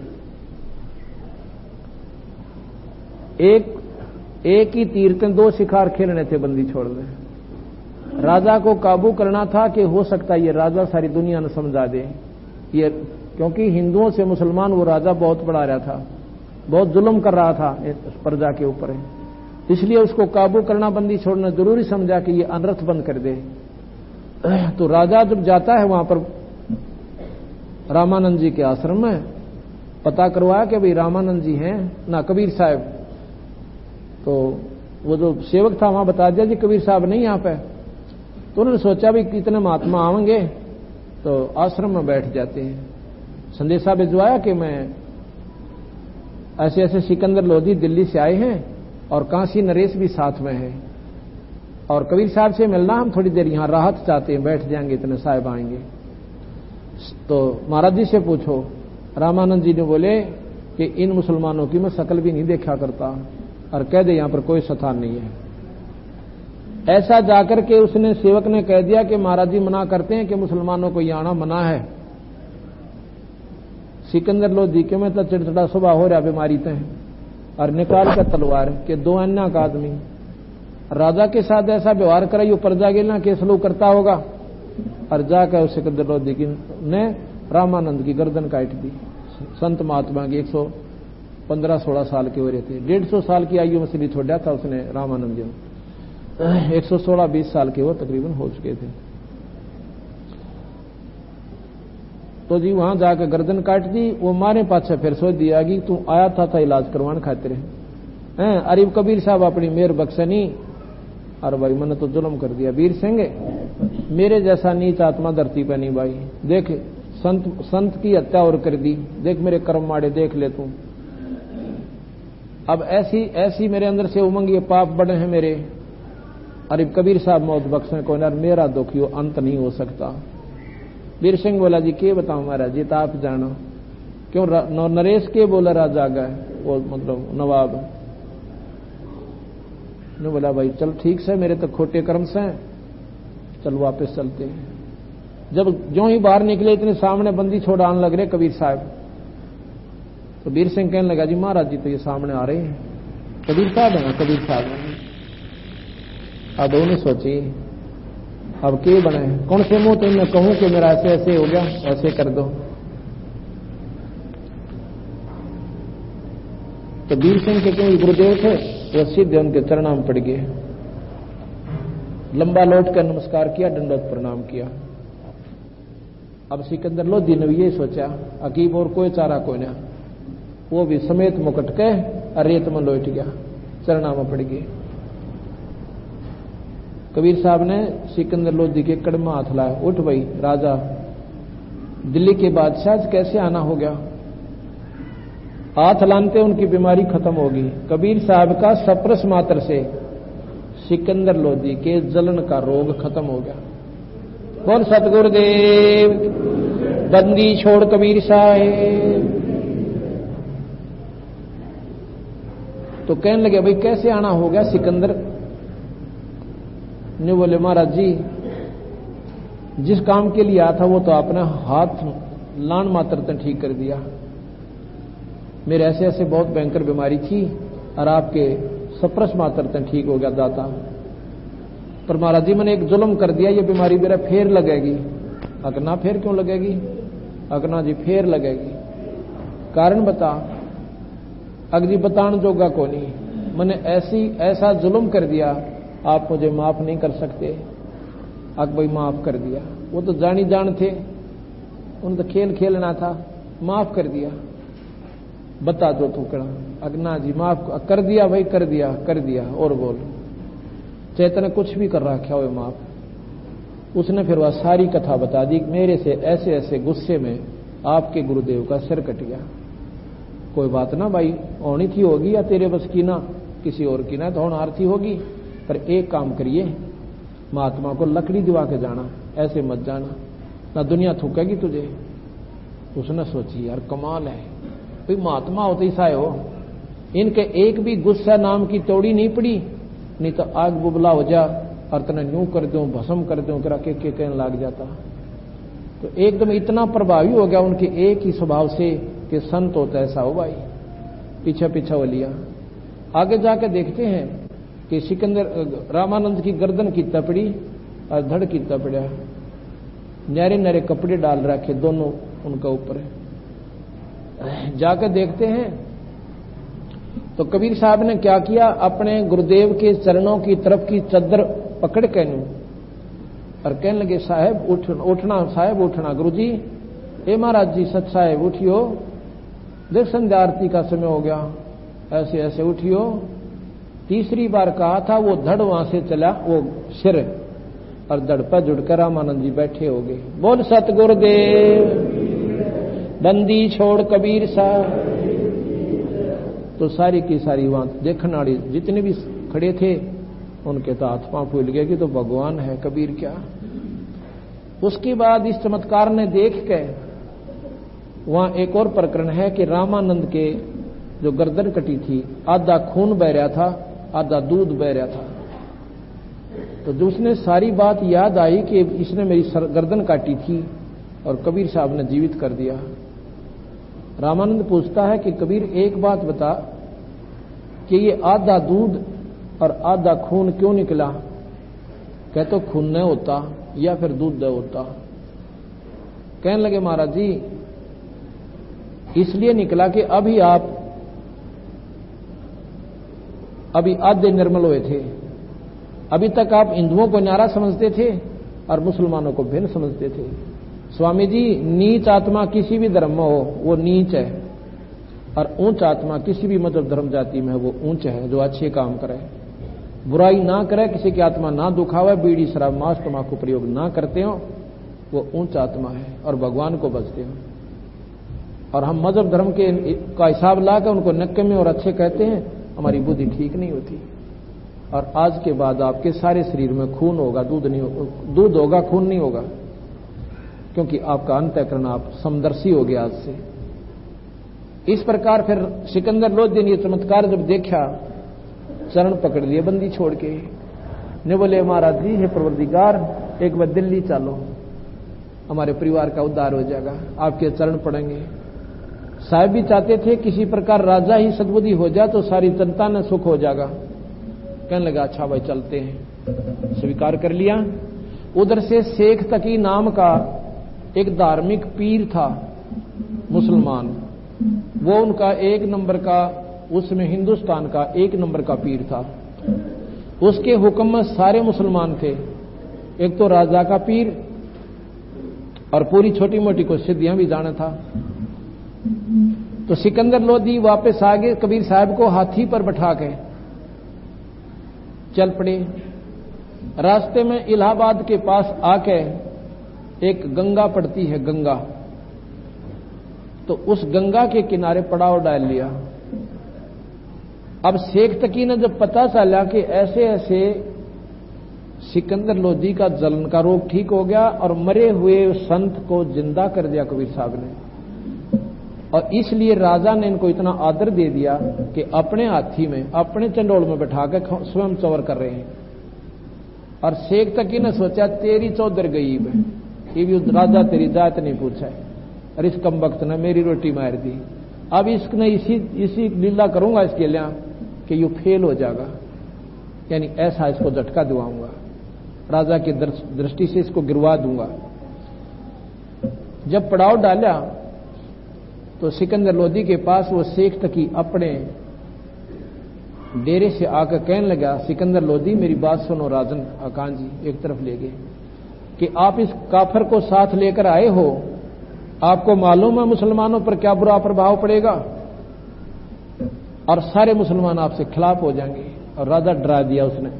एक ही तीर के दो शिकार खेलने थे बंदी छोड़ दे। राजा को काबू करना था कि हो सकता है ये राजा सारी दुनिया ने समझा दे, ये क्योंकि हिंदुओं से मुसलमान वो राजा बहुत बढ़ा रहा था, बहुत जुल्म कर रहा था प्रजा के ऊपर, इसलिए उसको काबू करना बंदी छोड़ना जरूरी समझा कि ये अनर्थ बंद कर दे। तो राजा जब जाता है वहां पर रामानंद जी के आश्रम में, पता करवाया कि भाई रामानंद जी हैं ना कबीर साहब, तो वो जो सेवक था वहां बता दिया जी कबीर साहब नहीं यहाँ पे। तो उन्होंने सोचा भी कितने महात्मा आवेंगे तो आश्रम में बैठ जाते हैं। संदेशा भिजवाया कि मैं ऐसे ऐसे सिकंदर लोधी दिल्ली से आए हैं और काशी नरेश भी साथ में है, और कबीर साहब से मिलना, हम थोड़ी देर यहां राहत चाहते हैं, बैठ जाएंगे, इतने साहब आएंगे। तो महाराज जी से पूछो। रामानंद जी ने बोले कि इन मुसलमानों की मैं शकल भी नहीं देखा करता, और कह दे यहां पर कोई स्थान नहीं है। ऐसा जाकर के उसने सेवक ने कह दिया कि महाराज जी मना करते हैं कि मुसलमानों को यहां आना मना है। सिकंदर लोधी के में तो चिड़चिड़ा सुबह हो रहा बीमारी तय, और निकाल कर तलवार के दो अन्ना का आदमी राजा के साथ ऐसा व्यवहार कराई, प्रजा के ना केस लोग करता होगा, और जाकर उस सिकंदर लोधी ने रामानंद की गर्दन काट दी। संत महात्मा की 115-16 साल के हो रहे थे, 150 साल की आयु में से छोड़ा था उसने रामानंद जी, 116-20 साल के वो तकरीबन हो चुके थे। तो जी वहां जाकर गर्दन काट दी। वो मारे पाछे फिर सोच दिया कि तू आया था इलाज करवाने खातिर हैं, अरे कबीर साहब अपनी मेहर बख्शनी, और भाई मैंने तो जुल्म कर दिया। वीर सिंह मेरे जैसा नीच आत्मा धरती पे नहीं भाई, देख संत की हत्या और कर दी, देख मेरे कर्म माड़े देख ले तू। अब ऐसी मेरे अंदर से उमंग, ये पाप बड़े हैं मेरे, अरे कबीर साहब मौत बख्शे को, यार मेरा दुखियो अंत नहीं हो सकता। वीर सिंह बोला जी के बताऊं महाराज जी, तो आप जानो क्यों। नरेश के बोला राजा गए, वो मतलब नवाब ने बोला भाई चल ठीक से, मेरे तो खोटे कर्म से, चल वापस चलते हैं। जब जो ही बाहर निकले इतने सामने बंदी छोड़ आने लग रहे कबीर साहब, तो वीर सिंह कहने लगा जी महाराज जी तो ये सामने आ रहे हैं, कबीर साहब है, कबीर साहब है। अब उन्हें सोची अब के बने, कौन से मुंह तो मैं कहूं कि मेरा ऐसे ऐसे हो गया, ऐसे कर दो। तो वीर सिंह के क्यों गुरुदेव थे, वो सीधे उनके चरणों में पड़ गए, लंबा लौट कर नमस्कार किया, दंडवत प्रणाम किया। अब सिकंदर लोधी ने ये सोचा अकीब और कोई चारा कोई ना, वो भी समेत मुकट के रेत में लौट गया, चरणा में पड़ गए। कबीर साहब ने सिकंदर लोधी के कड़मा हाथ लाया, उठ भाई राजा, दिल्ली के बादशाह कैसे आना हो गया। हाथ लानते उनकी बीमारी खत्म होगी। कबीर साहब का सप्रस मात्र से सिकंदर लोधी के जलन का रोग खत्म हो गया। बोल सतगुरुदेव, बंदी छोड़ कबीर साहब। तो कहने लगे भाई कैसे आना हो गया। सिकंदर ने बोले महाराज जी जिस काम के लिए आया था वो तो आपने हाथ लान मात्र तक ठीक कर दिया, मेरे ऐसे ऐसे बहुत भयंकर बीमारी थी और आपके सप्रस मात्र तक ठीक हो गया दाता। पर महाराज जी मैंने एक जुल्म कर दिया, ये बीमारी मेरा फेर लगेगी। अगना फेर क्यों लगेगी? अगना जी फेर लगेगी। कारण बता। अगजी बतान जोगा को नहीं, मैंने ऐसा जुल्म कर दिया, आप मुझे माफ नहीं कर सकते। अक भाई माफ कर दिया। वो तो जानी जान थे, उन्हें तो खेल खेलना था, माफ कर दिया। बता दो तू कड़ा, अगना जी माफ कर दिया भाई, कर दिया कर दिया। और बोल, चैतन्य कुछ भी कर रखा हो माफ। उसने फिर वह सारी कथा बता दी, मेरे से ऐसे ऐसे गुस्से में आपके गुरुदेव का सिर कट गया। कोई बात ना भाई, होनी थी होगी, या तेरे बस की ना किसी और की ना, तो होनार थी होगी। पर एक काम करिए, महात्मा को लकड़ी दिवा के जाना, ऐसे मत जाना, ना दुनिया थूकेगी तुझे। उसने सोची यार कमाल है, भाई महात्मा होते ही साए हो, इनके एक भी गुस्सा नाम की तोड़ी नहीं पड़ी, नहीं तो आग बुबला हो जा और तने यूं कर दूं भस्म कर दूं करा के कहने लग जाता। तो एकदम इतना प्रभावी हो गया उनके एक ही स्वभाव से कि संत होता ऐसा हो भाई। पीछे पीछे वो लिया। आगे जाके देखते हैं कि सिकंदर रामानंद की गर्दन की तपड़ी और धड़ की तपड़िया, नरे नरे कपड़े डाल रखे दोनों उनका ऊपर। जाकर देखते हैं तो कबीर साहब ने क्या किया, अपने गुरुदेव के चरणों की तरफ की चद्दर पकड़ के और कहने लगे साहब उठना, साहब उठना। गुरुजी, ए महाराज जी, सच साहब उठियो, देख संध्या आरती का समय हो गया, ऐसे ऐसे उठियो। तीसरी बार कहा था, वो धड़ वहां से चला, वो सिर और धड़ पर जुड़कर रामानंद जी बैठे हो गए। बोल सतगुरुदेव, बंदी छोड़ कबीर साहब। तो सारी की सारी वहां देखने वाली जितने भी खड़े थे उनके तो हाथ पांव फूल गए कि तो भगवान है कबीर क्या। उसके बाद इस चमत्कार ने देख के वहां एक और प्रकरण है कि रामानंद के जो गर्दन कटी थी, आधा खून बह रहा था, आधा दूध बह रहा था। तो जो उसने सारी बात याद आई कि इसने मेरी गर्दन काटी थी और कबीर साहब ने जीवित कर दिया। रामानंद पूछता है कि कबीर एक बात बता कि ये आधा दूध और आधा खून क्यों निकला? कह तो खून न होता या फिर दूध न होता। कहने लगे महाराज जी, इसलिए निकला कि अभी आधे निर्मल हुए थे। अभी तक आप हिंदुओं को न्यारा समझते थे और मुसलमानों को भिन्न समझते थे। स्वामी जी, नीच आत्मा किसी भी धर्म में हो वो नीच है, और ऊंच आत्मा किसी भी मतलब धर्म जाति में है वो ऊंच है, जो अच्छे काम करे, बुराई ना करे, किसी की आत्मा ना दुखावे, बीड़ी शराब मांस तंबाकू प्रयोग ना करते हो, वो ऊंच आत्मा है और भगवान को बचते हो। और हम मजहब धर्म के का हिसाब लाकर उनको नक्के में और अच्छे कहते हैं, हमारी बुद्धि ठीक नहीं होती। और आज के बाद आपके सारे शरीर में खून होगा, दूध होगा, खून नहीं होगा, क्योंकि आपका अंतःकरण आप समदर्शी हो गया आज से। इस प्रकार फिर सिकंदर लोधी ने ये चमत्कार जब देखा, चरण पकड़ लिए बंदी छोड़ के, ने बोले महाराज जी, हे परवरदिगार, एक बार दिल्ली चलो, हमारे परिवार का उद्धार हो जाएगा, आपके चरण पड़ेंगे। साहब भी चाहते थे किसी प्रकार राजा ही सद्बुद्धि हो जाए तो सारी जनता ने सुख हो जाएगा। कहने लगा अच्छा भाई चलते हैं, स्वीकार कर लिया। उधर से शेख तकी नाम का एक धार्मिक पीर था मुसलमान, वो उनका एक नंबर का, उसमें हिंदुस्तान का एक नंबर का पीर था। उसके हुक्म में सारे मुसलमान थे, एक तो राजा का पीर और पूरी छोटी मोटी को सिद्धियां भी जाना था। तो सिकंदर लोधी वापस आ गए, कबीर साहब को हाथी पर बैठा के चल पड़े। रास्ते में इलाहाबाद के पास आके एक गंगा पड़ती है, गंगा, तो उस गंगा के किनारे पड़ाव डाल लिया। अब शेख तकी ने जब पता चला कि ऐसे ऐसे सिकंदर लोधी का जलन का रोग ठीक हो गया और मरे हुए संत को जिंदा कर दिया कबीर साहब ने, और इसलिए राजा ने इनको इतना आदर दे दिया कि अपने हाथी में, अपने चंडोल में बैठा कर स्वयं चौर कर रहे हैं। और शेख तकी ने सोचा तेरी चौधर गई है, ये भी राजा तेरी जात नहीं पूछा है, और इस कम वक्त ने मेरी रोटी मार दी। अब इसने इसी लीला करूंगा इसके लिए कि यू फेल हो जाएगा, यानी ऐसा इसको झटका दिवाऊंगा, राजा की दृष्टि से इसको गिरवा दूंगा। जब पड़ाव डाला तो सिकंदर लोधी के पास वो शेख तकी अपने डेरे से आकर कहने लगा, सिकंदर लोधी मेरी बात सुनो, राजन अकान जी एक तरफ ले गए। कि आप इस काफर को साथ लेकर आए हो, आपको मालूम है मुसलमानों पर क्या बुरा प्रभाव पड़ेगा और सारे मुसलमान आपसे खिलाफ हो जाएंगे। और राजा डरा दिया उसने।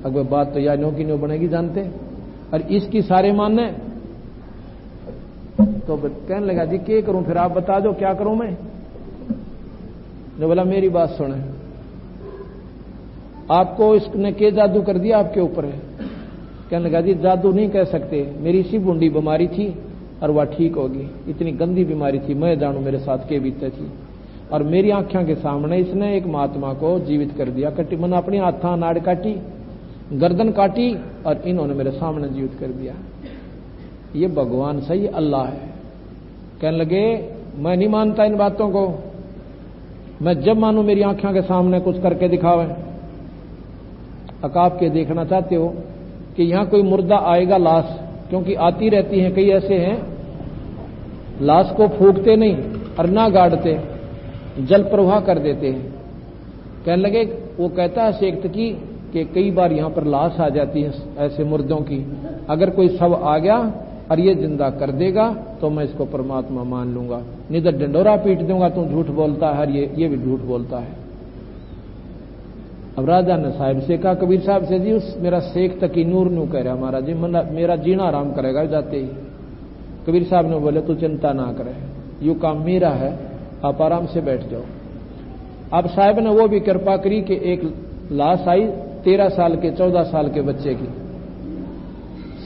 अगर बात तो यानियों की नहीं बनेगी जानते, और इसकी सारे मानने। तो कहने लगा जी क्या करूं फिर, आप बता दो क्या करूं मैं। ने बोला मेरी बात सुने, आपको इसने के जादू कर दिया आपके ऊपर है। कहने लगा जी जादू नहीं कह सकते, मेरी सी बूंदी बीमारी थी और वह ठीक होगी। इतनी गंदी बीमारी थी, मैं जानू मेरे साथ के बीते थी, और मेरी आंखों के सामने इसने एक महात्मा को जीवित कर दिया। कटी मैंने अपनी हाथा नाड़ काटी, गर्दन काटी, और इन्होंने मेरे सामने जीवित कर दिया। ये भगवान सही अल्लाह है। कहने लगे मैं नहीं मानता इन बातों को, मैं जब मानू मेरी आंखों के सामने कुछ करके दिखावे। अकाब के देखना चाहते हो कि यहां कोई मुर्दा आएगा लाश, क्योंकि आती रहती हैं, कई ऐसे हैं लाश को फूकते नहीं और ना गाड़ते, जल प्रवाह कर देते हैं। कहने लगे वो कहता है शेख तकी कि कई बार यहां पर लाश आ जाती है ऐसे मुर्दों की, अगर कोई शव आ गया और ये जिंदा कर देगा तो मैं इसको परमात्मा मान लूंगा, नहीं तो डंडोरा पीट दूंगा, तू झूठ बोलता है, और ये भी झूठ बोलता है। अब राजा ने साहिब से कहा कबीर साहब से जी उस मेरा शेख तकी नूर नू कह रहा महाराज जी मेरा जीना आराम करेगा जाते ही। कबीर साहब ने बोले तू चिंता ना करे, यू काम मेरा है, आप आराम से बैठ जाओ। अब साहब ने वो भी कृपा करी कि एक लाश आई 13 साल के 14 साल के बच्चे की।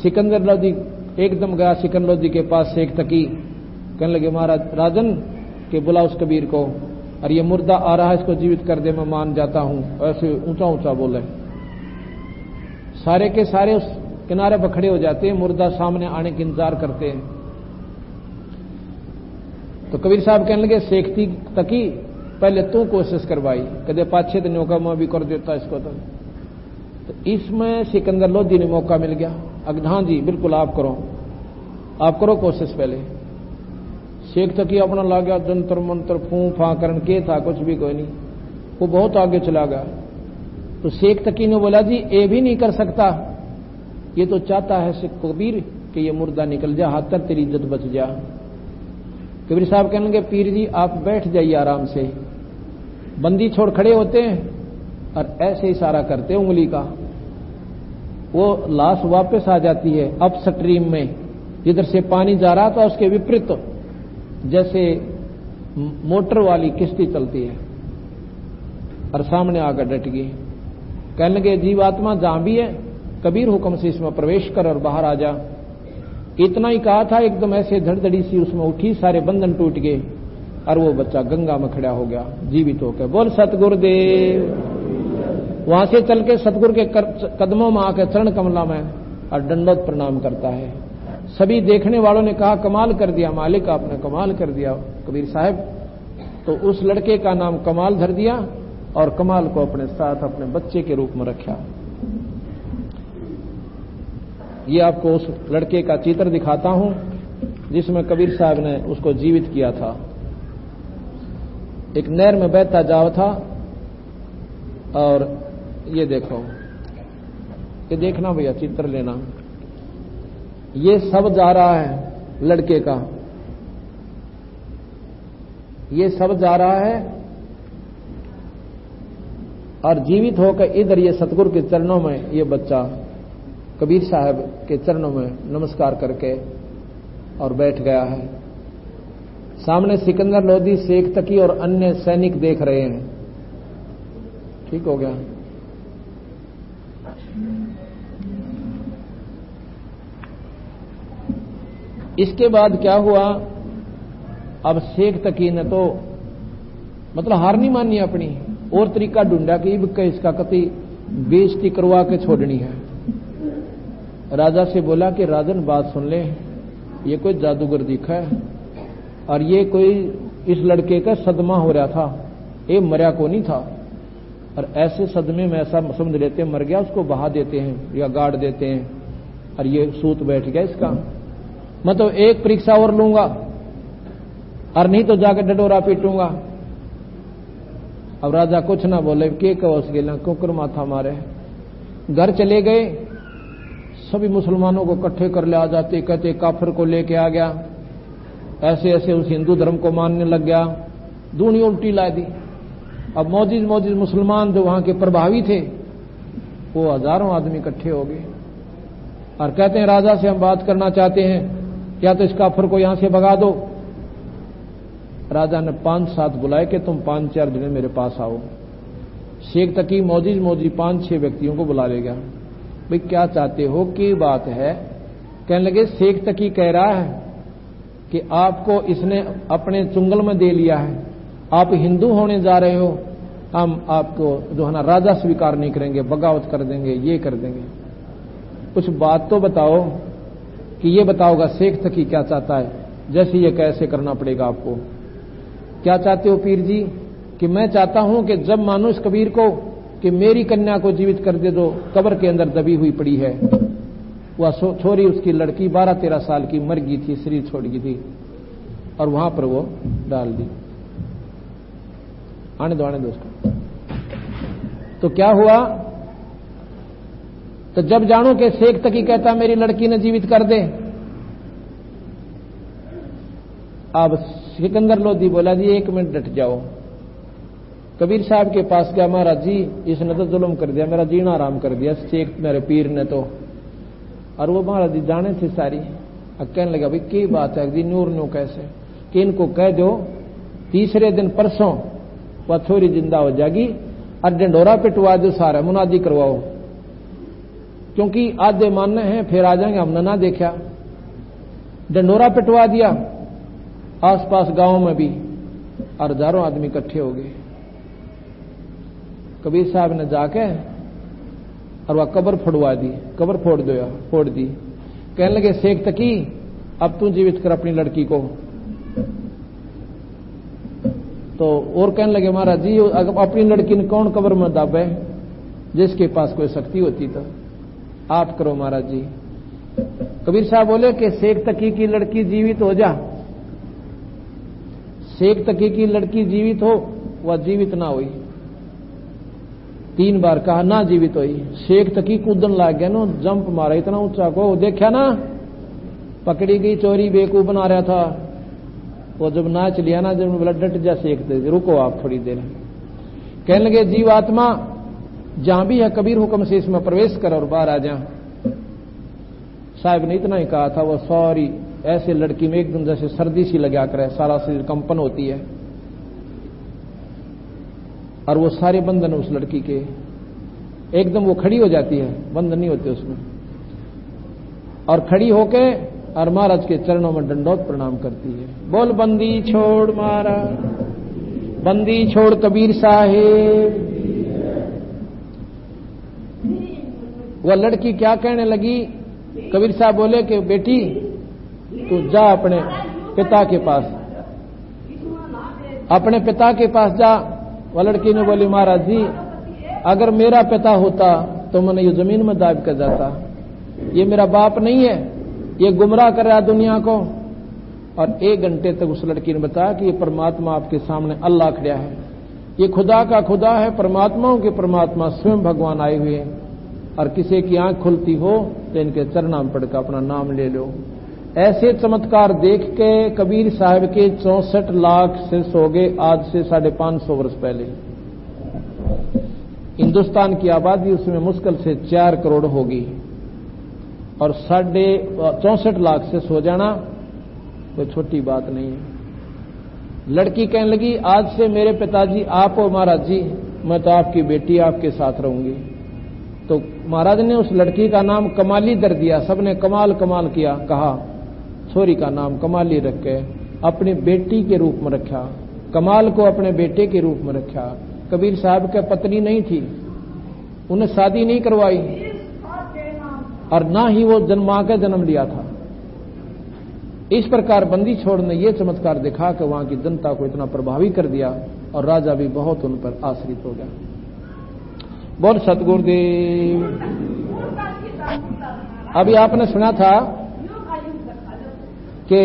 सिकंदर लोधी एकदम गया सिकंदर लोधी के पास शेख तकी, कहने लगे महाराज राजन के बुला उस कबीर को, और ये मुर्दा आ रहा है इसको जीवित कर दे, मैं मान जाता हूं। ऐसे ऊंचा ऊंचा बोले, सारे के सारे उस किनारे पर खड़े हो जाते हैं, मुर्दा सामने आने की इंतजार करते हैं। तो कबीर साहब कहने लगे शेख तकी पहले तू कोशिश करवाई, कदे पाछे दिन का मैं भी कर देता इसको। तो इसमें सिकंदर लोधी ने मौका मिल गया। हाँ जी बिल्कुल आप करो कोशिश। पहले शेख तकी अपना ला गया, जंतर मंत्र फूं फा करन के था, कुछ भी कोई नहीं, वो बहुत आगे चला गया। तो शेख तकी ने बोला जी ये भी नहीं कर सकता, ये तो चाहता है शेख कबीर कि ये मुर्दा निकल जा, हाथ तर तेरी इज्जत बच जा। कबीर साहब कहने लगे पीर जी आप बैठ जाइए आराम से। बंदी छोड़ खड़े होते हैं और ऐसे इशारा करते उंगली का, वो लाश वापस आ जाती है अप स्ट्रीम में, जिधर से पानी जा रहा था उसके विपरीत, जैसे मोटर वाली किश्ती चलती है, और सामने आकर डट गई। कहने लगे जीवात्मा जहां भी है कबीर हुक्म से इसमें प्रवेश कर और बाहर आ जा। इतना ही कहा था, एकदम ऐसे धड़धड़ी सी उसमें उठी, सारे बंधन टूट गए और वो बच्चा गंगा में खड़ा हो गया जीवित होकर। बोल सतगुरुदेव। वहां से चल के सतगुरु के कदमों में आकर चरण कमला में और दंडवत प्रणाम करता है। सभी देखने वालों ने कहा कमाल कर दिया मालिक, आपने कमाल कर दिया कबीर साहब। तो उस लड़के का नाम कमाल धर दिया और कमाल को अपने साथ अपने बच्चे के रूप में रखा। ये आपको उस लड़के का चित्र दिखाता हूं जिसमें कबीर साहब ने उसको जीवित किया था। एक नहर में बहता जाव था, और ये देखो, ये देखना भैया चित्र लेना, ये सब जा रहा है लड़के का, ये सब जा रहा है, और जीवित होकर इधर ये सतगुरु के चरणों में ये बच्चा कबीर साहब के चरणों में नमस्कार करके और बैठ गया है। सामने सिकंदर लोधी, शेख तकी और अन्य सैनिक देख रहे हैं। ठीक हो गया। इसके बाद क्या हुआ, अब शेख तकी ने तो मतलब हार नहीं मानी अपनी, और तरीका ढूंढा कि इसका कति बेइज्जती करवा के छोड़नी है। राजा से बोला कि राजन बात सुन ले, ये कोई जादूगर दिखा है और ये कोई इस लड़के का सदमा हो रहा था, ये मरा को नहीं था, और ऐसे सदमे में ऐसा समझ लेते मर गया, उसको बहा देते हैं या गाड़ देते हैं, और ये सूत बैठ गया इसका। मैं तो एक परीक्षा और लूंगा और नहीं तो जाकर डडोरा पीटूंगा। अब राजा कुछ ना बोले, के कहो उसके कुकर माथा मारे। घर चले गए, सभी मुसलमानों को इकट्ठे कर ले आ जाते, कहते काफिर को लेके आ गया, ऐसे ऐसे उस हिंदू धर्म को मानने लग गया, दूनी उल्टी ला दी। अब मौजिज मुसलमान जो वहां के प्रभावी थे वो हजारों आदमी इकट्ठे हो गए और कहते हैं राजा से हम बात करना चाहते हैं, या तो इस काफिर को यहां से भगा दो। राजा ने 5-7 बुलाए कि तुम 5-4 जने मेरे पास आओ। शेख तकी मौजिज 5-6 व्यक्तियों को बुला ले गया। भाई क्या चाहते हो, की बात है? कहने लगे शेख तकी कह रहा है कि आपको इसने अपने चुंगल में दे लिया है, आप हिंदू होने जा रहे हो, हम आपको जो है ना राजा स्वीकार नहीं करेंगे, बगावत कर देंगे, ये कर देंगे। कुछ बात तो बताओ कि ये बताओगा शेख तकी क्या चाहता है, जैसे ये कैसे करना पड़ेगा आपको। क्या चाहते हो पीर जी? कि मैं चाहता हूं कि जब मानो इस कबीर को कि मेरी कन्या को जीवित कर दे दो, कब्र के अंदर दबी हुई पड़ी है। वह छोरी उसकी लड़की 12-13 साल की मर गई थी, शरीर छोड़ गई थी और वहां पर वो डाल दी। आने दो उसको। तो क्या हुआ? तो जब जानो कि शेख तकी कहता मेरी लड़की ने जीवित कर दे, अब सिकंदर लोधी बोला जी 1 मिनट डट जाओ। कबीर साहब के पास गया, महाराज जी इसने तो जुल्म कर दिया, मेरा जीना आराम कर दिया शेख मेरे पीर ने तो। और वो महाराज जी जाने थे सारी। अब कहने लगा भाई की बात है जी, नूर नो कैसे कि इनको कह दो तीसरे दिन परसों वह छोरी जिंदा हो जाएगी और डंडोरा पिटवा दो, सारा मुनादी करवाओ, क्योंकि आधे मानने हैं फिर आ जाएंगे, हमने ना देखा। डंडोरा पिटवा दिया आसपास गांव में भी और हजारों आदमी इकट्ठे हो गए। कबीर साहब ने जाके और वह कब्र फोड़वा दी, कब्र फोड़ दी। कहने लगे शेख तकी अब तू जीवित कर अपनी लड़की को। तो और कहने लगे महाराज जी अपनी लड़की ने कौन कब्र में दाबे, जिसके पास कोई शक्ति होती तो आप करो महाराज जी। कबीर साहब बोले कि शेख तकी की लड़की जीवित हो जा। शेख तकी की लड़की जीवित हो, वह जीवित ना हुई। 3 बार कहा ना जीवित हुई। शेख तकी कूदन लाग गया ना, जंप मारा इतना ऊंचा को, देखा ना पकड़ी गई चोरी बेवकूफ बना रहा था। वो जब नाच लिया ना, जब बोला डट जा शेख तकी, रुको आप थोड़ी देर। कहने लगे जीवात्मा जहां भी है कबीर हुक्म से इसमें प्रवेश कर और बाहर आ जा। साहब ने इतना ही कहा था, वो सॉरी ऐसे लड़की में एकदम जैसे सर्दी सी लगा करे, सारा शरीर कंपन होती है और वो सारे बंधन उस लड़की के एकदम वो खड़ी हो जाती है, बंधन नहीं होते उसमें, और खड़ी होके और महाराज के चरणों में दंडोत प्रणाम करती है। बोल बंदी छोड़ मारा, बंदी छोड़ कबीर साहेब। वह लड़की क्या कहने लगी? कबीर साहब बोले कि बेटी तू जा अपने पिता के पास, अपने पिता के पास जा। वह लड़की ने बोली महाराज जी अगर मेरा पिता होता तो मैंने ये जमीन में दाब कर जाता, ये मेरा बाप नहीं है, ये गुमराह कर रहा दुनिया को। और 1 घंटे तक उस लड़की ने बताया कि ये परमात्मा आपके सामने अल्लाह खड़ा है, ये खुदा का खुदा है, परमात्माओं के परमात्मा स्वयं भगवान आए हुए हैं, और किसी की आंख खुलती हो तो इनके चरणाम पढ़कर अपना नाम ले लो। ऐसे चमत्कार देख के कबीर साहब के 64 लाख शिष्य हो गए आज से 550 वर्ष पहले। हिंदुस्तान की आबादी उसमें मुश्किल से 4 करोड़ होगी और 64 लाख शिष्य हो जाना कोई छोटी बात नहीं है। लड़की कहने लगी आज से मेरे पिताजी आप हो महाराज जी, मैं तो आपकी बेटी आपके साथ रहूंगी। तो महाराज ने उस लड़की का नाम कमाली दर दिया, सबने कमाल कमाल किया, कहा छोरी का नाम कमाली रख के अपनी बेटी के रूप में रखा, कमाल को अपने बेटे के रूप में रखा। कबीर साहब के पत्नी नहीं थी, उन्हें शादी नहीं करवाई और ना ही वो मां का जन्म लिया था। इस प्रकार बंदी छोड़ ने यह चमत्कार दिखा कि वहां की जनता को इतना प्रभावी कर दिया और राजा भी बहुत उन पर आश्रित हो गया। बोल सतगुरुदेव। अभी आपने सुना था कि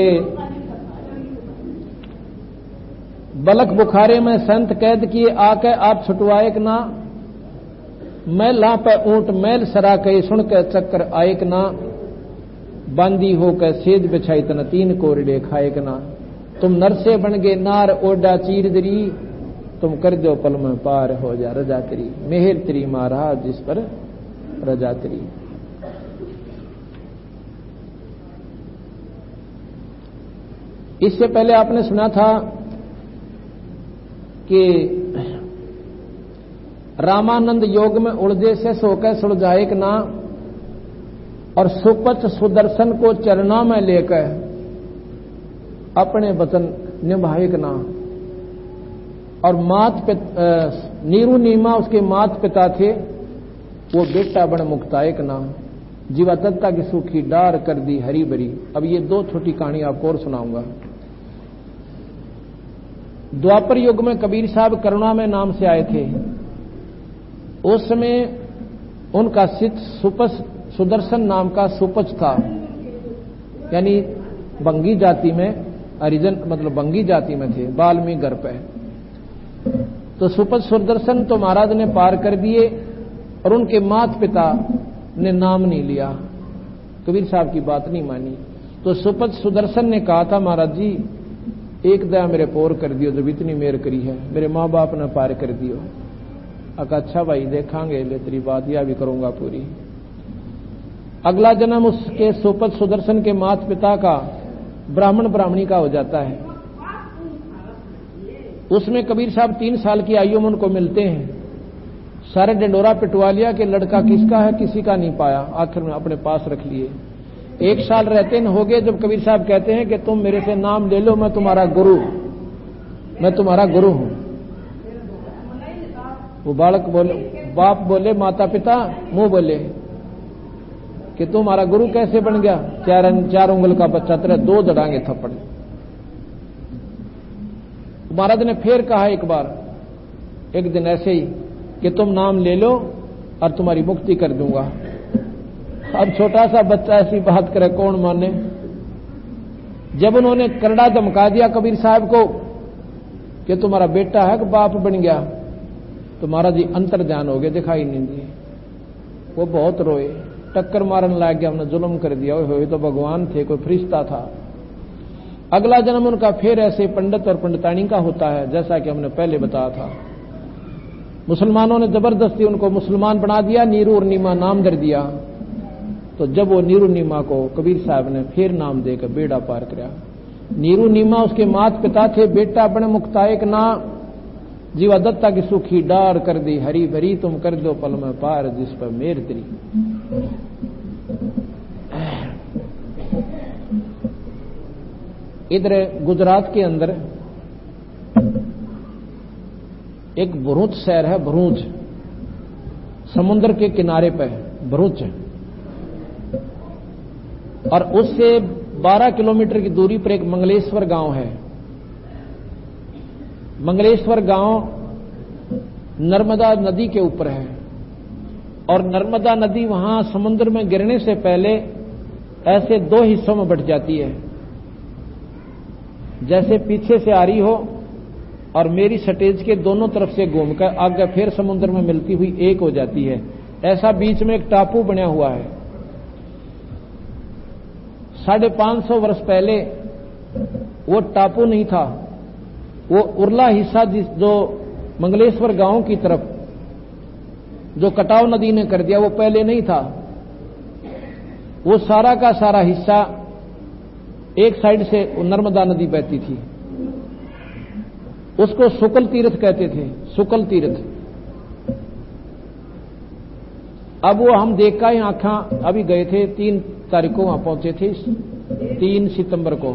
बलक बुखारे में संत कैद किए आके आप छुटवाए कि ना, मैला पे ऊंट मैल सरा के सुन के चक्कर आयक ना, बांदी हो के सेज बिछाई तन तीन कोरडे खाएक ना। तुम नरसे बन गए नार ओडा चीर दरी, तुम कर दो पल में पार हो जा रजा तेरी। मेहर तेरी महाराज जिस पर रजा तेरी। इससे पहले आपने सुना था कि रामानंद योग में उलझे से सोकर सुलझाएक ना, और सुपच सुदर्शन को चरणों में लेकर अपने वचन निभाएक ना। और नीरू नीमा उसके मात पिता थे, वो बेटा बन मुक्तायक ना। जीवा दत्ता की सूखी डार कर दी हरी भरी। अब ये दो छोटी कहानी आपको और सुनाऊंगा। द्वापर युग में कबीर साहब करुणा में नाम से आए थे। उस समय उनका शिष्य सुपच सुदर्शन नाम का सुपच था, यानी बंगी जाति में, हरिजन मतलब बंगी जाति में थे, बाल्मीकि घर पे। तो सुपच सुदर्शन तो महाराज ने पार कर दिए, और उनके माता पिता ने नाम नहीं लिया, कबीर साहब की बात नहीं मानी। तो सुपच सुदर्शन ने कहा था, महाराज जी एक दया मेरे पोर कर दियो, जब इतनी मेहर करी है, मेरे माँ बाप ने पार कर दियो। अका अच्छा भाई देखांगे, ले तेरी बात यह भी करूंगा पूरी। अगला जन्म उसके सुपच सुदर्शन के माता पिता का ब्राह्मण ब्राह्मणी का हो जाता है। उसमें कबीर साहब 3 साल की आयु में उनको मिलते हैं। सारे डंडोरा पिटवा लिया कि लड़का किसका है, किसी का नहीं पाया, आखिर में अपने पास रख लिए। 1 साल रहते न हो गए जब कबीर साहब कहते हैं कि तुम मेरे से नाम ले लो, मैं तुम्हारा गुरु हूं। वो बालक बोले, बाप बोले, माता पिता मुंह बोले कि तुम्हारा गुरु कैसे बन गया? 4 उंगल का बच्चा तेरे 2 दड़ांगे थप्पड़। महाराज ने फिर कहा एक बार, एक दिन ऐसे ही कि तुम नाम ले लो और तुम्हारी मुक्ति कर दूंगा। अब छोटा सा बच्चा ऐसी बात करे कौन माने। जब उन्होंने करड़ा धमका दिया कबीर साहब को कि तुम्हारा बेटा है कि बाप बन गया, तो महाराज जी अंतर्ध्यान हो गए, दिखाई नहीं दिए। वो बहुत रोए, टक्कर मारने लग गया, हमने जुल्म कर दिया। वो तो भगवान थे, कोई फरिश्ता था। अगला जन्म उनका फिर ऐसे पंडित और पंडितानी का होता है, जैसा कि हमने पहले बताया था। मुसलमानों ने जबरदस्ती उनको मुसलमान बना दिया, नीरू और नीमा नाम दे दिया। तो जब वो नीरू नीमा को कबीर साहब ने फिर नाम देकर बेड़ा पार किया। नीरू नीमा उसके माता पिता थे, बेटा बन मुक्तायक ना, जीवा दत्ता की सूखी डार कर दी हरी भरी, तुम कर दो पल में पार जिस पर मेर तेरी। इधर गुजरात के अंदर एक भरूच शहर है, भरूच समुद्र के किनारे पे भरूच, और उससे 12 किलोमीटर की दूरी पर एक मंगलेश्वर गांव है। मंगलेश्वर गांव नर्मदा नदी के ऊपर है, और नर्मदा नदी वहां समुद्र में गिरने से पहले ऐसे 2 हिस्सों में बट जाती है, जैसे पीछे से आ रही हो और मेरी सटेज के दोनों तरफ से घूमकर आगे फिर समुद्र में मिलती हुई एक हो जाती है। ऐसा बीच में एक टापू बना हुआ है। 550 वर्ष पहले वो टापू नहीं था, वो उरला हिस्सा जो मंगलेश्वर गांव की तरफ जो कटाव नदी ने कर दिया, वो पहले नहीं था। वो सारा का सारा हिस्सा एक साइड से नर्मदा नदी बहती थी, उसको शुक्ल तीर्थ कहते थे, शुक्ल तीर्थ। अब वो हम देख का ही आंखा अभी गए थे, 3 तारीख को वहां पहुंचे थे, 3 सितंबर को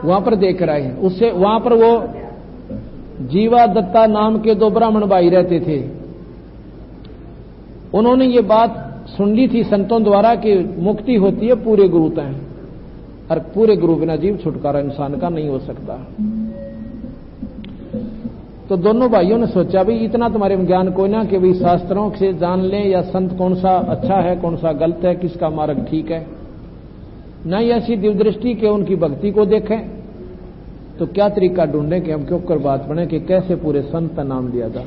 वहां पर देख कर आए। उससे वहां पर वो जीवा दत्ता नाम के 2 ब्राह्मण भाई रहते थे। उन्होंने ये बात सुन ली थी संतों द्वारा कि मुक्ति होती है पूरे गुरु तय, और पूरे गुरु बिना जीव छुटकारा इंसान का नहीं हो सकता। तो दोनों भाइयों ने सोचा भाई इतना तुम्हारे में ज्ञान कोई ना कि भाई शास्त्रों से जान लें या संत कौन सा अच्छा है कौन सा गलत है, किसका मार्ग ठीक है, न ही ऐसी दिव्यदृष्टि के उनकी भक्ति को देखें। तो क्या तरीका ढूंढें कि हम क्यों कर बात बने कि कैसे पूरे संत का नाम लिया था।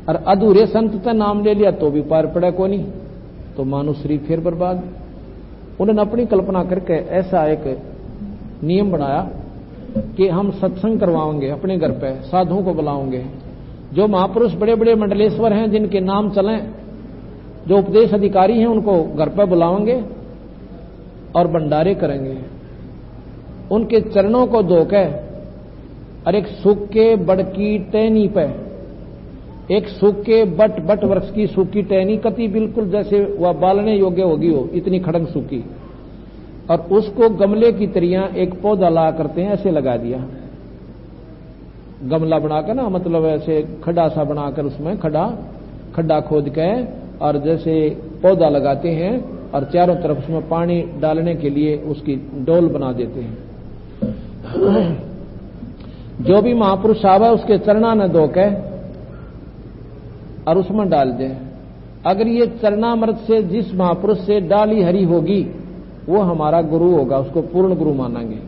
और अधूरे संत का नाम ले लिया तो भी पार पड़ा को नहीं, तो मानो शरीर फिर बर्बाद। उन्होंने अपनी कल्पना करके ऐसा एक नियम बनाया कि हम सत्संग करवाएंगे अपने घर पे, साधुओं को बुलाओगे, जो महापुरुष बड़े बड़े मंडलेश्वर हैं जिनके नाम चलें, जो उपदेश अधिकारी हैं उनको घर पर बुलाएंगे और भंडारे करेंगे। उनके चरणों को धोकर और एक सूखे बड़की टहनी पे, एक सूखे बट वृक्ष की सूखी टहनी, कति बिल्कुल जैसे वह बालने योग्य होगी हो, इतनी खड़ंग सूखी, और उसको गमले की तरियां एक पौधा ला करते हैं ऐसे लगा दिया, गमला बनाकर ना, मतलब ऐसे खड्डा सा बनाकर उसमें खड्डा खोद के और जैसे पौधा लगाते हैं और चारों तरफ उसमें पानी डालने के लिए उसकी डोल बना देते हैं। जो भी महापुरुष आवे उसके चरणा न धो के और उसमें डाल दे। अगर ये चरणामृत से जिस महापुरुष से डाली हरी होगी वो हमारा गुरु होगा, उसको पूर्ण गुरु मानेंगे।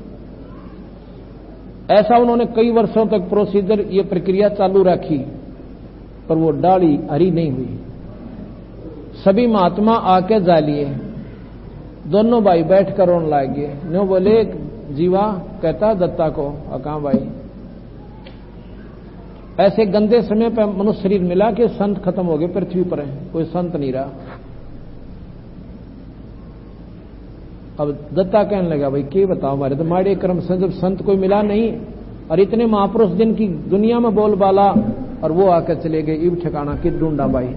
ऐसा उन्होंने कई वर्षों तक प्रोसीजर, ये प्रक्रिया चालू रखी, पर वो डाली हरी नहीं हुई। सभी महात्मा आके जा लिए, दोनों भाई बैठकर रोने लगे। नो बोले जीवा कहता दत्ता को, कहां भाई, ऐसे गंदे समय पर मनुष्य शरीर मिला कि संत खत्म हो गए पृथ्वी पर, है कोई संत नहीं रहा। अब दत्ता कहने लगा भाई क्या बताओ, हमारे तो माड़े कर्म से जब संत कोई मिला नहीं और इतने महापुरुष जिनकी दुनिया में बोलबाला, और वो आकर चले गए, इब ठिकाना कि ढूंढा भाई।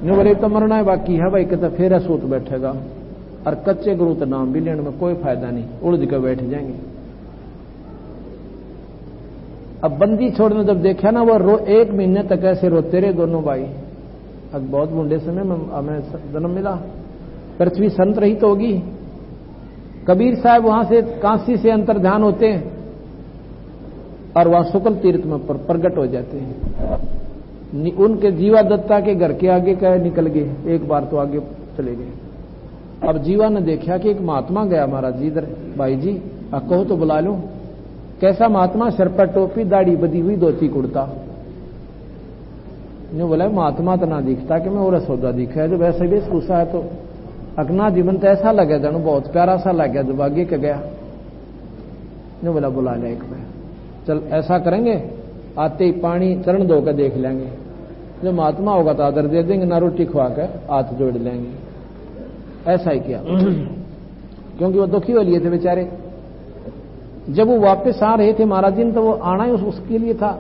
नहीं बोले तो मरना है बाकी है भाई, कहता फिर सूत बैठेगा और कच्चे गुरु तो नाम भी लेने में कोई फायदा नहीं, उलझ कर बैठ जाएंगे। अब बंदी छोड़ने जब देखा ना वो 1 महीने तक ऐसे रोते रहे दोनों भाई। अब बहुत बूढ़े समय में हमें जन्म मिला, पृथ्वी संत रही तो होगी। कबीर साहब वहां से काशी से अंतर्ध्यान होते हैं और वहां शुक्ल तीर्थ में प्रकट हो जाते हैं। उनके जीवा दत्ता के घर के आगे का निकल गए, एक बार तो आगे चले गए। अब जीवा ने देखा कि एक महात्मा गया महाराज जी इधर, भाई जी कहो तो बुला लो। कैसा महात्मा, सिर पर टोपी, दाढ़ी बदी हुई, धोती कुर्ता। ने बोला महात्मा तो ना दिखता कि मैं और सौदा दिखा है, जब ऐसे भी पूछा है तो अगना जीवन तो ऐसा लगे जानू, बहुत प्यारा सा लग गया जब आगे के गया। ने बोला बुला ले एक बार, चल ऐसा करेंगे आते ही पानी चरण धो कर देख लेंगे, जो महात्मा होगा तो आदर दे देंगे, ना रोटी खुआ कर हाथ जोड़ लेंगे। ऐसा ही किया क्योंकि वो दुखी हो लिए थे बेचारे। जब वो वापस आ रहे थे महाराज जी ने, तो वो आना ही उसके लिए था।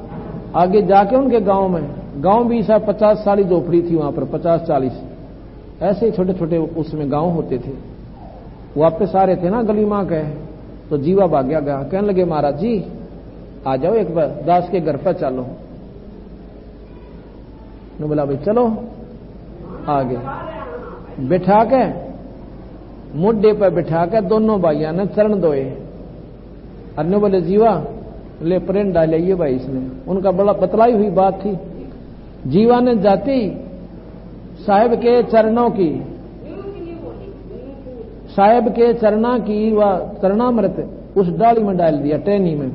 आगे जाके उनके गांव में, गांव भी सब 50 साली झोपड़ी थी वहां पर, 50-40 ऐसे छोटे छोटे उसमें गांव होते थे। वापस आ रहे थे ना गली मां के, तो जीवा भाग्या गया, कहने लगे महाराज जी आ जाओ एक बार, दास के घर पर चलो। ने बोला भाई चलो। आगे बिठा के, मुड्डे पर बिठा के दोनों भाइयों ने चरण धोए। अन्य बोले जीवा ले प्रेम डाले ये भाई इसने, उनका बड़ा बतलाई हुई बात थी। जीवा ने जाती साहेब के चरणों की, साहेब के चरणा की व चरणामृत उस डाली में डाल दिया, टहनी में।